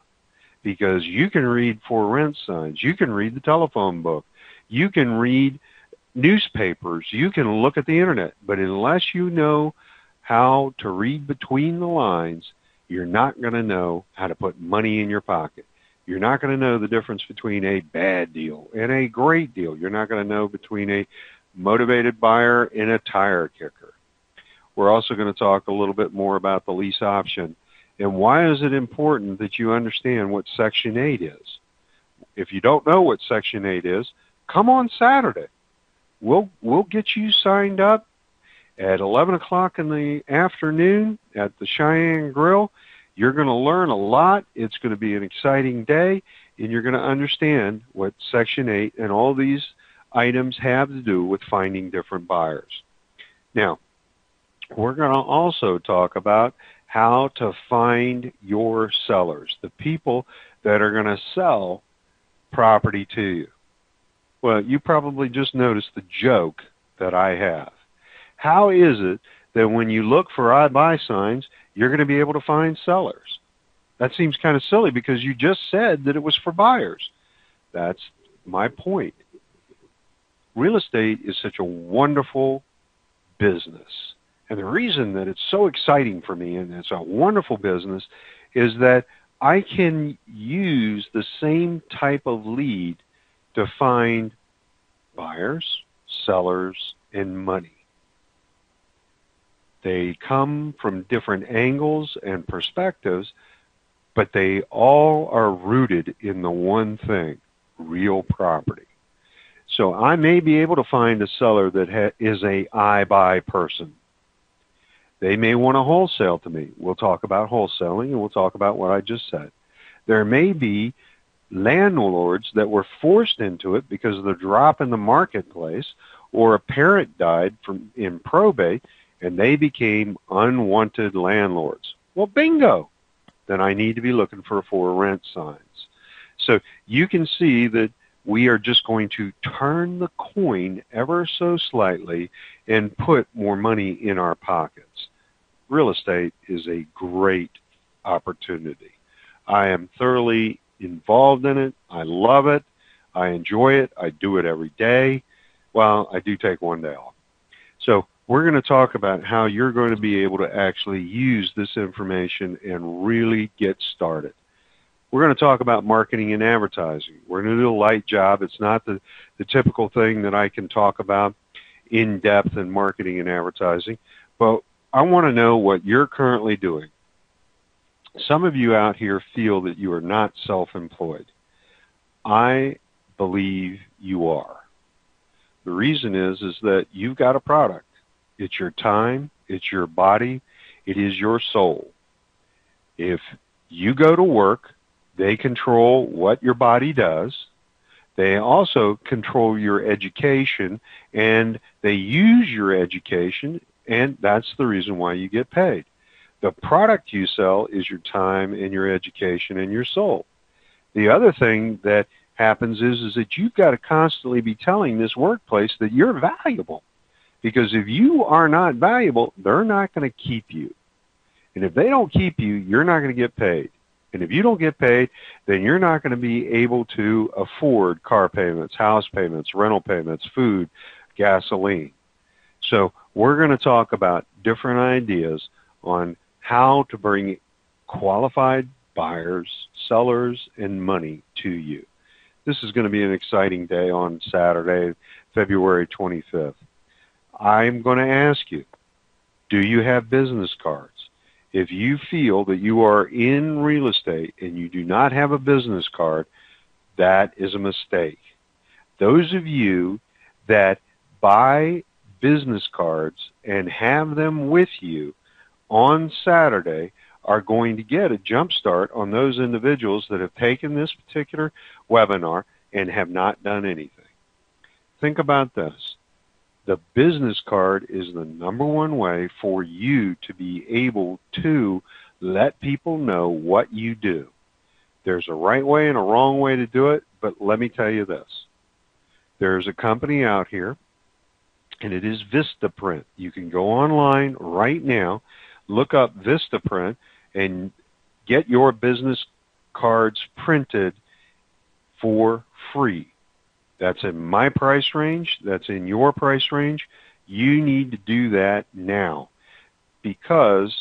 Because you can read for rent signs, you can read the telephone book, you can read newspapers, you can look at the internet, but unless you know how to read between the lines, you're not going to know how to put money in your pocket. You're not going to know the difference between a bad deal and a great deal. You're not going to know between a motivated buyer and a tire kicker. We're also going to talk a little bit more about the lease option and why is it important that you understand what Section 8 is. If you don't know what Section 8 is, come on Saturday. We'll get you signed up at 11 o'clock in the afternoon at the Cheyenne Grill. You're going to learn a lot. It's going to be an exciting day, and you're going to understand what Section 8 and all these items have to do with finding different buyers. Now, we're going to also talk about how to find your sellers, the people that are going to sell property to you. Well, you probably just noticed the joke that I have. How is it that when you look for I buy signs, you're going to be able to find sellers? That seems kind of silly because you just said that it was for buyers. That's my point. Real estate is such a wonderful business. And the reason that it's so exciting for me and it's a wonderful business is that I can use the same type of lead to find buyers, sellers, and money. They come from different angles and perspectives, but they all are rooted in the one thing, real property. So I may be able to find a seller that is a I buy person. They may want to wholesale to me. We'll talk about wholesaling, and we'll talk about what I just said. There may be landlords that were forced into it because of the drop in the marketplace, or a parent died in probate, and they became unwanted landlords. Well, bingo! Then I need to be looking for rent signs. So you can see that we are just going to turn the coin ever so slightly and put more money in our pockets. Real estate is a great opportunity. I am thoroughly involved in it. I love it. I enjoy it. I do it every day. Well, I do take one day off. So we're going to talk about how you're going to be able to actually use this information and really get started. We're going to talk about marketing and advertising. We're going to do a light job. It's not the typical thing that I can talk about in depth in marketing and advertising, but I want to know what you're currently doing. Some of you out here feel that you are not self-employed. I believe you are. The reason is that you've got a product. It's your time, it's your body, it is your soul. If you go to work, they control what your body does. They also control your education, and they use your education, and that's the reason why you get paid. The product you sell is your time and your education and your soul. The other thing that happens is that you've got to constantly be telling this workplace that you're valuable. Because if you are not valuable, they're not going to keep you. And if they don't keep you, you're not going to get paid. And if you don't get paid, then you're not going to be able to afford car payments, house payments, rental payments, food, gasoline. So we're going to talk about different ideas on how to bring qualified buyers, sellers, and money to you. This is going to be an exciting day on Saturday, February 25th. I'm going to ask you, do you have business cards? If you feel that you are in real estate and you do not have a business card, that is a mistake. Those of you that buy business cards and have them with you on Saturday are going to get a jump start on those individuals that have taken this particular webinar and have not done anything. Think about this. The business card is the number one way for you to be able to let people know what you do. There's a right way and a wrong way to do it, but let me tell you this. There's a company out here, and it is Vistaprint. You can go online right now, look up Vistaprint, and get your business cards printed for free. That's in my price range. That's in your price range. You need to do that now, because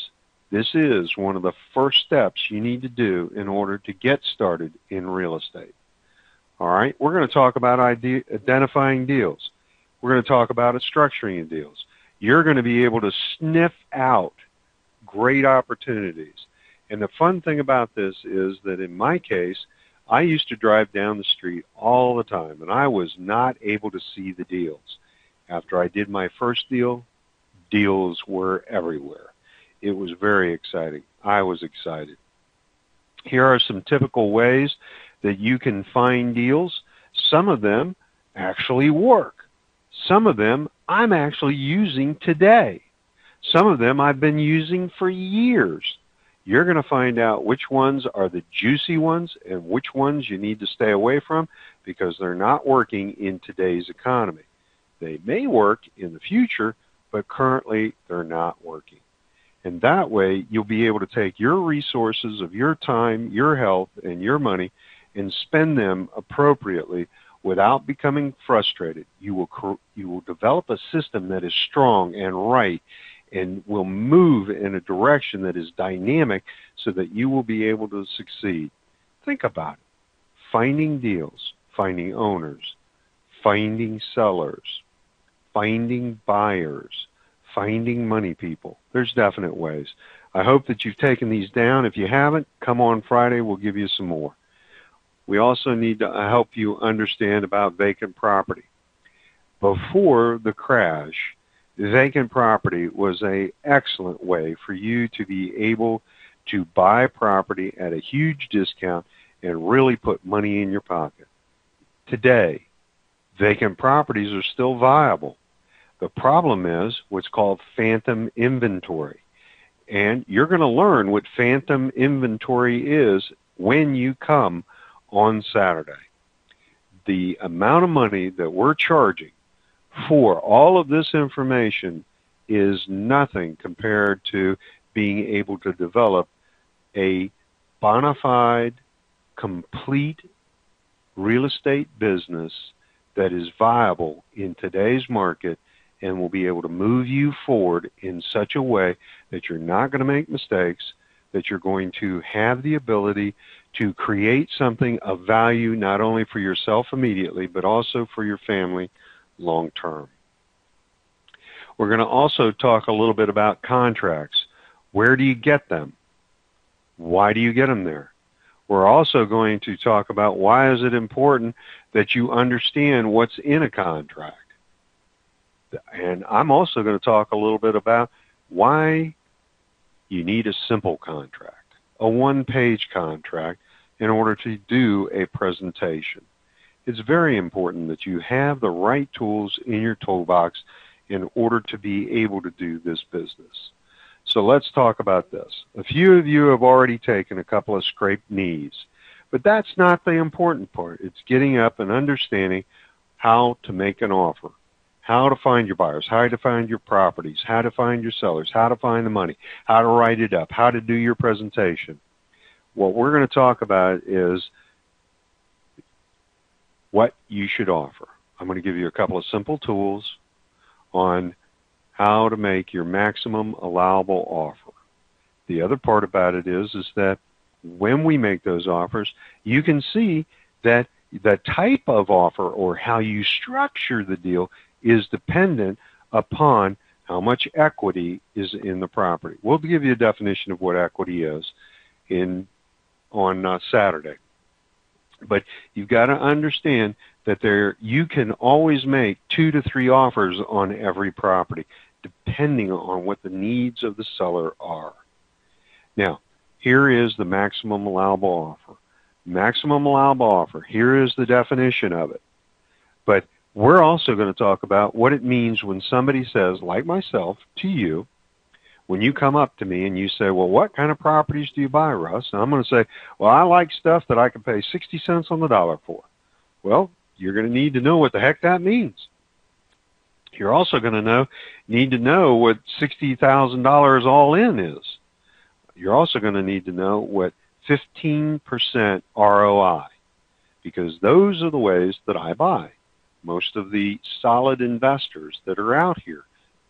this is one of the first steps you need to do in order to get started in real estate. All right, we're going to talk about identifying deals. We're going to talk about structuring of deals. You're going to be able to sniff out great opportunities. And the fun thing about this is that in my case, I used to drive down the street all the time, and I was not able to see the deals. After I did my first deal, deals were everywhere. It was very exciting. I was excited. Here are some typical ways that you can find deals. Some of them actually work. Some of them I'm actually using today. Some of them I've been using for years. You're going to find out which ones are the juicy ones and which ones you need to stay away from, because they're not working in today's economy. They may work in the future, but currently they're not working. And that way you'll be able to take your resources of your time, your health, and your money and spend them appropriately without becoming frustrated. You will develop a system that is strong and right, and will move in a direction that is dynamic so that you will be able to succeed. Think about it. Finding deals, finding owners, finding sellers, finding buyers, finding money people. There's definite ways. I hope that you've taken these down. If you haven't, come on Friday. We'll give you some more. We also need to help you understand about vacant property. Before the crash, vacant property was an excellent way for you to be able to buy property at a huge discount and really put money in your pocket. Today, vacant properties are still viable. The problem is what's called phantom inventory. And you're going to learn what phantom inventory is when you come on Saturday. The amount of money that we're charging for all of this information is nothing compared to being able to develop a bona fide, complete real estate business that is viable in today's market and will be able to move you forward in such a way that you're not going to make mistakes, that you're going to have the ability to create something of value not only for yourself immediately, but also for your family long term. We're going to also talk a little bit about contracts. Where do you get them? Why do you get them there? We're also going to talk about why is it important that you understand what's in a contract. And I'm also going to talk a little bit about why you need a simple contract, a one-page contract, in order to do a presentation. It's very important that you have the right tools in your toolbox in order to be able to do this business. So let's talk about this. A few of you have already taken a couple of scraped knees, but that's not the important part. It's getting up and understanding how to make an offer, how to find your buyers, how to find your properties, how to find your sellers, how to find the money, how to write it up, how to do your presentation. What we're going to talk about is what you should offer. I'm going to give you a couple of simple tools on how to make your maximum allowable offer. The other part about it is that when we make those offers, you can see that the type of offer or how you structure the deal is dependent upon how much equity is in the property. We'll give you a definition of what equity is on Saturday. But you've got to understand that you can always make 2 to 3 offers on every property, depending on what the needs of the seller are. Now, here is the maximum allowable offer. Maximum allowable offer, here is the definition of it. But we're also going to talk about what it means when somebody says, like myself, to you, when you come up to me and you say, well, what kind of properties do you buy, Russ? And I'm going to say, well, I like stuff that I can pay 60 cents on the dollar for. Well, you're going to need to know what the heck that means. You're also going to need to know what $60,000 all in is. You're also going to need to know what 15% ROI, because those are the ways that I buy. Most of the solid investors that are out here,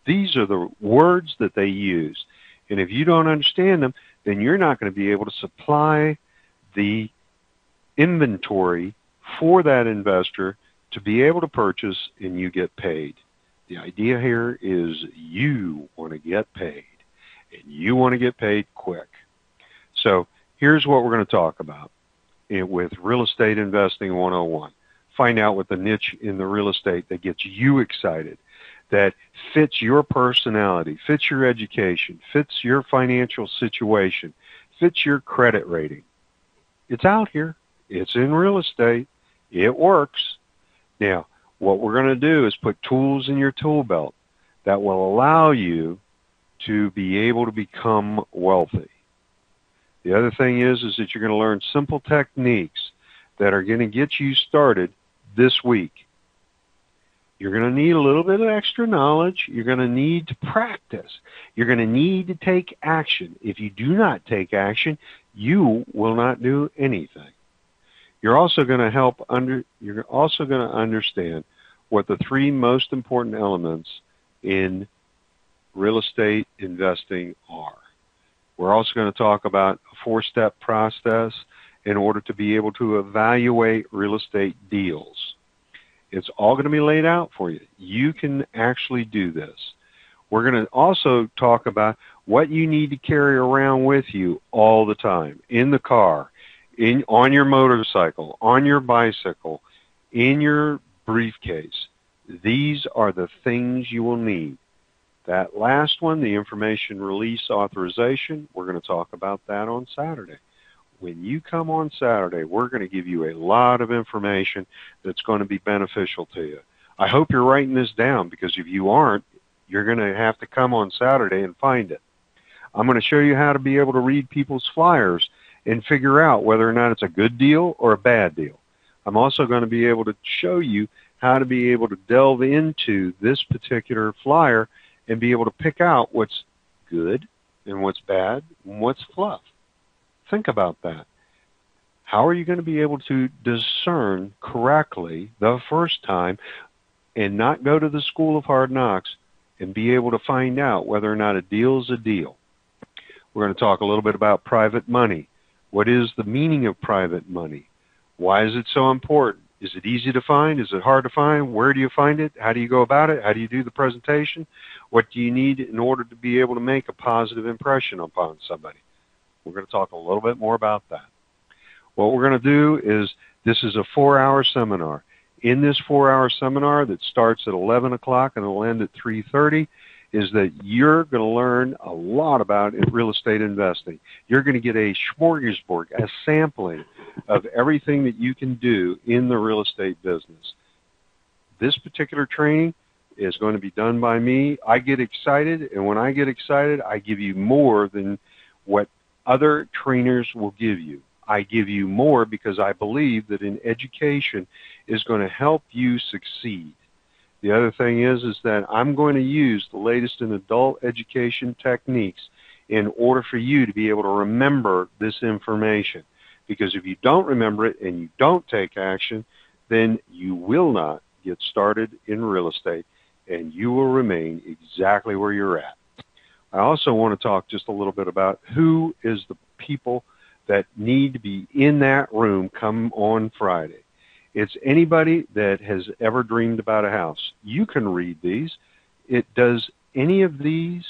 these are the words that they use. And if you don't understand them, then you're not going to be able to supply the inventory for that investor to be able to purchase and you get paid. The idea here is you want to get paid, and you want to get paid quick. So here's what we're going to talk about with Real Estate Investing 101. Find out what the niche in the real estate that gets you excited, that fits your personality, fits your education, fits your financial situation, fits your credit rating. It's out here. It's in real estate. It works. Now, what we're going to do is put tools in your tool belt that will allow you to be able to become wealthy. The other thing is that you're going to learn simple techniques that are going to get you started this week. You're going to need a little bit of extra knowledge. You're going to need to practice. You're going to need to take action. If you do not take action, you will not do anything. You're also going to understand what the 3 most important elements in real estate investing are. We're also going to talk about a 4-step process in order to be able to evaluate real estate deals. It's all going to be laid out for you. You can actually do this. We're going to also talk about what you need to carry around with you all the time, in the car, on your motorcycle, on your bicycle, in your briefcase. These are the things you will need. That last one, the information release authorization, we're going to talk about that on Saturday. When you come on Saturday, we're going to give you a lot of information that's going to be beneficial to you. I hope you're writing this down, because if you aren't, you're going to have to come on Saturday and find it. I'm going to show you how to be able to read people's flyers and figure out whether or not it's a good deal or a bad deal. I'm also going to be able to show you how to be able to delve into this particular flyer and be able to pick out what's good and what's bad and what's fluff. Think about that. How are you going to be able to discern correctly the first time and not go to the school of hard knocks and be able to find out whether or not a deal is a deal? We're going to talk a little bit about private money. What is the meaning of private money? Why is it so important? Is it easy to find? Is it hard to find? Where do you find it? How do you go about it? How do you do the presentation? What do you need in order to be able to make a positive impression upon somebody? We're going to talk a little bit more about that. What we're going to do is, this is a 4-hour seminar. In this 4-hour seminar that starts at 11 o'clock and will end at 3:30, is that you're going to learn a lot about real estate investing. You're going to get a smorgasbord, a sampling of everything that you can do in the real estate business. This particular training is going to be done by me. I get excited, and when I get excited, I give you more than what other trainers will give you. I give you more because I believe that in education is going to help you succeed. The other thing is that I'm going to use the latest in adult education techniques in order for you to be able to remember this information. Because if you don't remember it and you don't take action, then you will not get started in real estate, and you will remain exactly where you're at. I also want to talk just a little bit about who is the people that need to be in that room come on Friday. It's anybody that has ever dreamed about a house. You can read these. Does any of these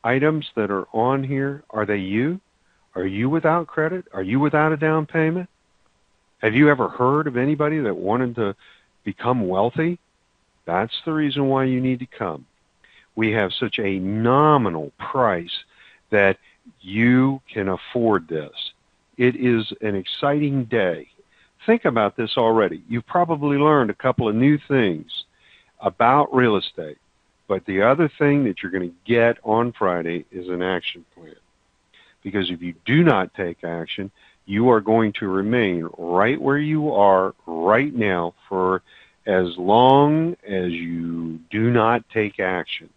items that are on here, are they you? Are you without credit? Are you without a down payment? Have you ever heard of anybody that wanted to become wealthy? That's the reason why you need to come. We have such a nominal price that you can afford this. It is an exciting day. Think about this already. You've probably learned a couple of new things about real estate. But the other thing that you're going to get on Friday is an action plan. Because if you do not take action, you are going to remain right where you are right now for as long as you do not take action.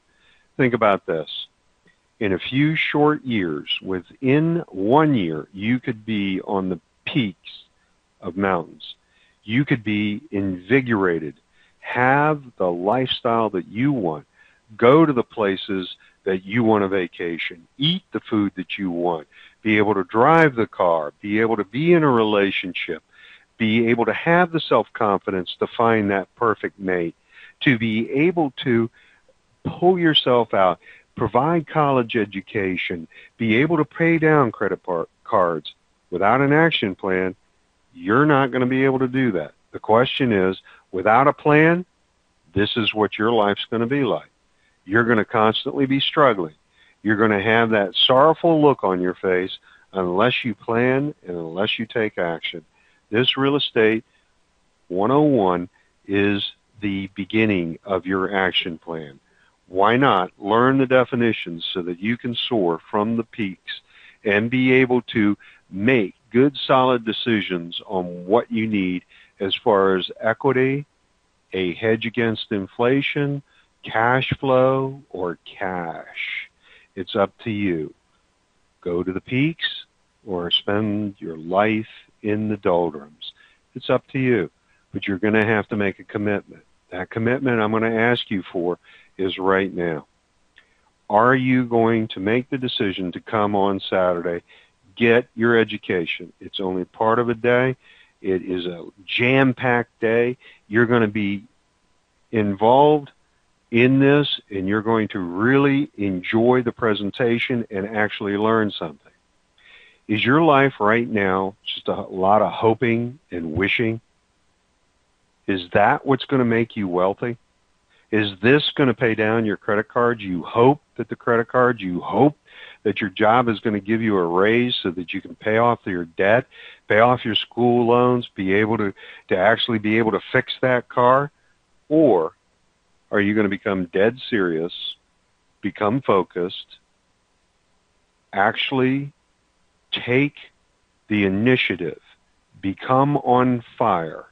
Think about this. In a few short years, within 1 year, you could be on the peaks of mountains. You could be invigorated, have the lifestyle that you want, go to the places that you want to vacation, eat the food that you want, be able to drive the car, be able to be in a relationship, be able to have the self-confidence to find that perfect mate, to be able to pull yourself out, provide college education, be able to pay down credit cards. Without an action plan, you're not going to be able to do that. The question is, without a plan, this is what your life's going to be like. You're going to constantly be struggling. You're going to have that sorrowful look on your face unless you plan and unless you take action. This Real Estate 101 is the beginning of your action plan. Why not learn the definitions so that you can soar from the peaks and be able to make good, solid decisions on what you need as far as equity, a hedge against inflation, cash flow, or cash. It's up to you. Go to the peaks or spend your life in the doldrums. It's up to you. But you're going to have to make a commitment. That commitment I'm going to ask you for is right now. Are you going to make the decision to come on Saturday, get your education? It's only part of a day. It is a jam-packed day. You're going to be involved in this, and you're going to really enjoy the presentation and actually learn something. Is your life right now just a lot of hoping and wishing? Is that what's going to make you wealthy? Is this going to pay down your credit cards? You hope that you hope that your job is going to give you a raise so that you can pay off your debt, pay off your school loans, be able to actually be able to fix that car? Or are you going to become dead serious, become focused, actually take the initiative, become on fire,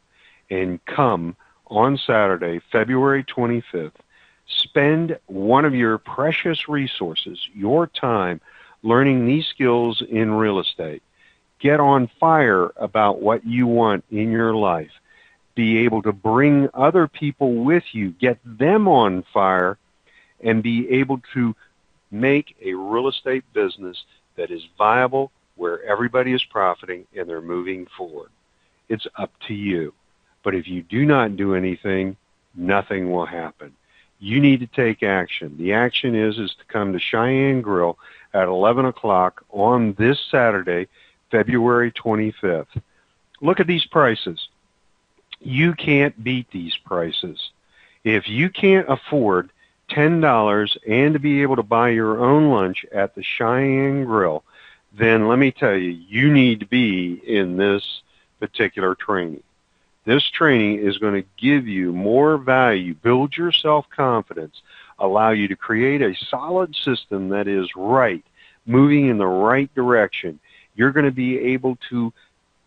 and come on Saturday, February 25th, spend one of your precious resources, your time, learning these skills in real estate. Get on fire about what you want in your life. Be able to bring other people with you, get them on fire, and be able to make a real estate business that is viable, where everybody is profiting and they're moving forward. It's up to you. But if you do not do anything, nothing will happen. You need to take action. The action is to come to Cheyenne Grill at 11 o'clock on this Saturday, February 25th. Look at these prices. You can't beat these prices. If you can't afford $10 and to be able to buy your own lunch at the Cheyenne Grill, then let me tell you, you need to be in this particular training. This training is going to give you more value, build your self-confidence, allow you to create a solid system that is right, moving in the right direction. You're going to be able to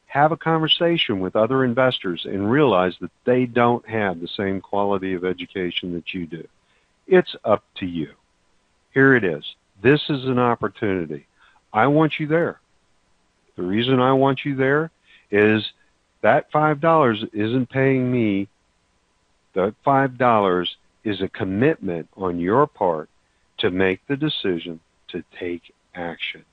have a conversation with other investors and realize that they don't have the same quality of education that you do. It's up to you. Here it is. This is an opportunity. I want you there. The reason I want you there is that $5 isn't paying me. That $5 is a commitment on your part to make the decision to take action.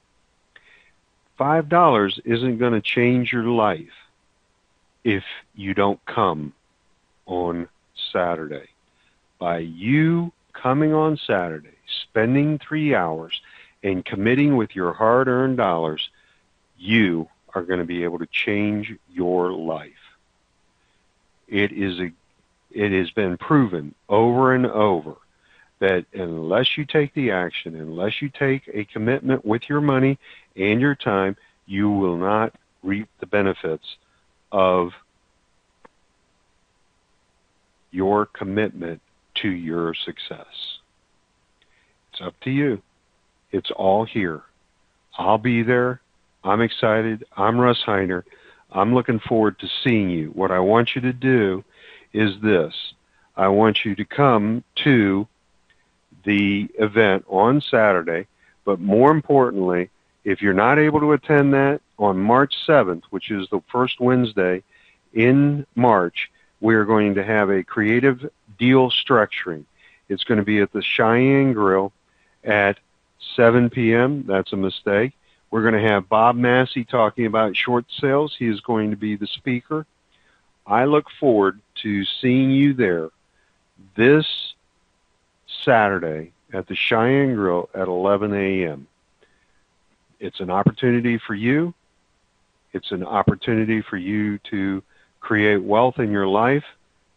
$5 isn't going to change your life if you don't come on Saturday. By you coming on Saturday, spending 3 hours, and committing with your hard-earned dollars, you are going to be able to change your life. It has been proven over and over that unless you take the action, unless you take a commitment with your money and your time, you will not reap the benefits of your commitment to your success. It's up to you. It's all here. I'll be there. I'm excited. I'm Russ Hiner. I'm looking forward to seeing you. What I want you to do is this. I want you to come to the event on Saturday, but more importantly, if you're not able to attend that, on March 7th, which is the first Wednesday in March, we are going to have a creative deal structuring. It's going to be at the Cheyenne Grill at 7 p.m. That's a mistake. We're going to have Bob Massey talking about short sales. He is going to be the speaker. I look forward to seeing you there this Saturday at the Cheyenne Grill at 11 a.m. It's an opportunity for you. It's an opportunity for you to create wealth in your life,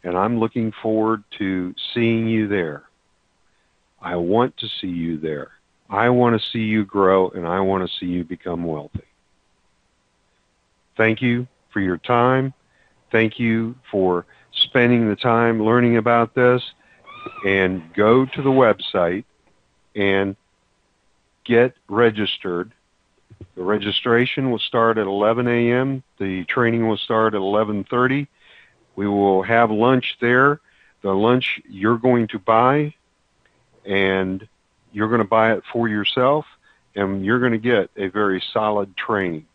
and I'm looking forward to seeing you there. I want to see you there. I want to see you grow, and I want to see you become wealthy. Thank you for your time. Thank you for spending the time learning about this. And go to the website and get registered. The registration will start at 11 a.m. The training will start at 11:30. We will have lunch there. The lunch you're going to buy, and you're going to buy it for yourself, and you're going to get a very solid training.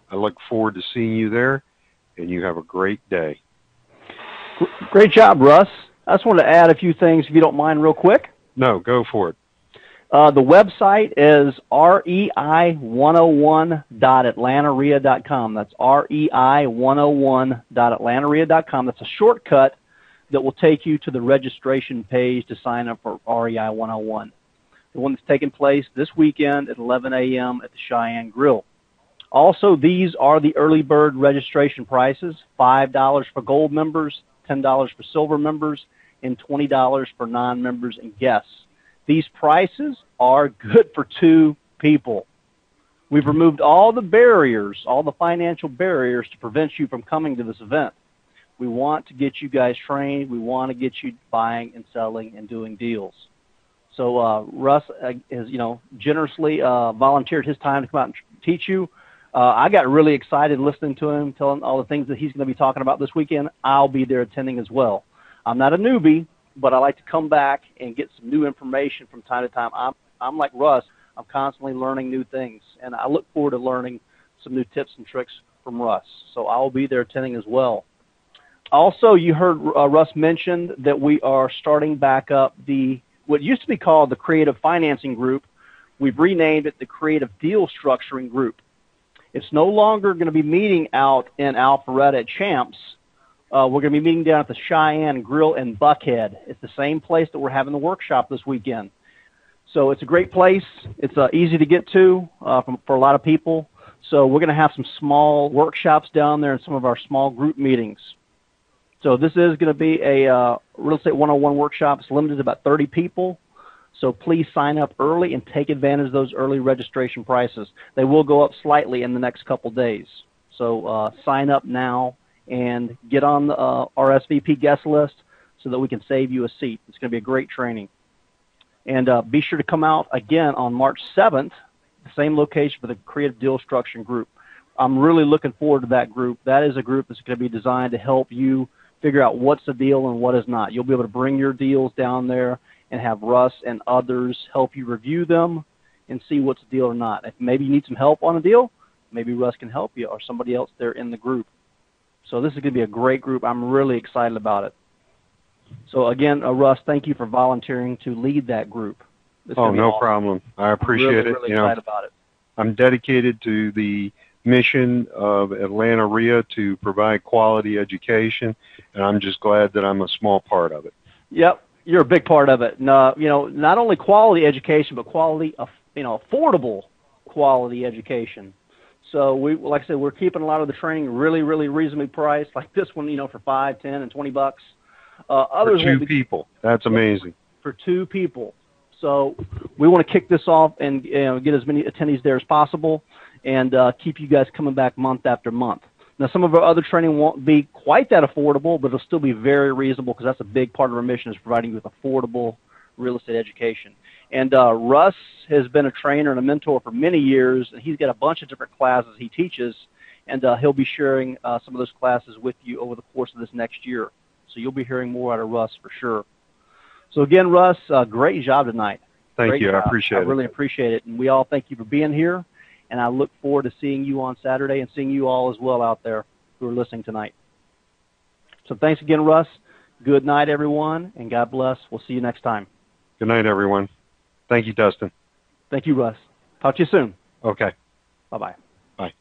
I look forward to seeing you there, and you have a great day. Great job, Russ. I just want to add a few things, if you don't mind, real quick. No, go for it. The website is rei101.atlantareia.com. That's rei101.atlantareia.com. That's a shortcut that will take you to the registration page to sign up for REI 101. The one that's taking place this weekend at 11 a.m. at the Cheyenne Grill. Also, these are the early bird registration prices: $5 for gold members, $10 for silver members, and $20 for non-members and guests. These prices are good for 2 people. We've removed all the barriers, all the financial barriers to prevent you from coming to this event. We want to get you guys trained. We want to get you buying and selling and doing deals. So Russ has, generously volunteered his time to come out and teach you. I got really excited listening to him, telling all the things that he's going to be talking about this weekend. I'll be there attending as well. I'm not a newbie, but I like to come back and get some new information from time to time. I'm like Russ. I'm constantly learning new things, and I look forward to learning some new tips and tricks from Russ. So I will be there attending as well. Also, you heard Russ mention that we are starting back up what used to be called the Creative Financing Group. We've renamed it the Creative Deal Structuring Group. It's no longer going to be meeting out in Alpharetta at Champs. We're going to be meeting down at the Cheyenne Grill in Buckhead. It's the same place that we're having the workshop this weekend. So it's a great place. It's easy to get to for a lot of people. So we're going to have some small workshops down there and some of our small group meetings. So this is going to be a Real Estate 101 workshop. It's limited to about 30 people. So please sign up early and take advantage of those early registration prices. They will go up slightly in the next couple days. So sign up now and get on the RSVP guest list so that we can save you a seat. It's going to be a great training. And be sure to come out again on March 7th, the same location for the Creative Deal Structuring Group. I'm really looking forward to that group. That is a group that's going to be designed to help you figure out what's the deal and what is not. You'll be able to bring your deals down there and have Russ and others help you review them and see what's a deal or not. If maybe you need some help on a deal, maybe Russ can help you or somebody else there in the group. So this is going to be a great group. I'm really excited about it. So again, Russ, thank you for volunteering to lead that group. Oh, no problem. I appreciate it. Really excited about it. I'm dedicated to the mission of Atlanta REIA to provide quality education, and I'm just glad that I'm a small part of it. Yep, you're a big part of it. No, not only quality education, but quality, affordable quality education. So like I said, we're keeping a lot of the training really, really reasonably priced, like this one, for $5, $10, and $20. Others for two people. That's amazing. For 2 people. So we want to kick this off and get as many attendees there as possible, and keep you guys coming back month after month. Now, some of our other training won't be quite that affordable, but it'll still be very reasonable, because that's a big part of our mission, is providing you with affordable real estate education. And Russ has been a trainer and a mentor for many years, and he's got a bunch of different classes he teaches, and he'll be sharing some of those classes with you over the course of this next year. So you'll be hearing more out of Russ for sure. So again, Russ, great job tonight. Thank you. I appreciate it. I really appreciate it. And we all thank you for being here. And I look forward to seeing you on Saturday and seeing you all as well out there who are listening tonight. So thanks again, Russ. Good night, everyone, and God bless. We'll see you next time. Good night, everyone. Thank you, Dustin. Thank you, Russ. Talk to you soon. Okay. Bye-bye. Bye.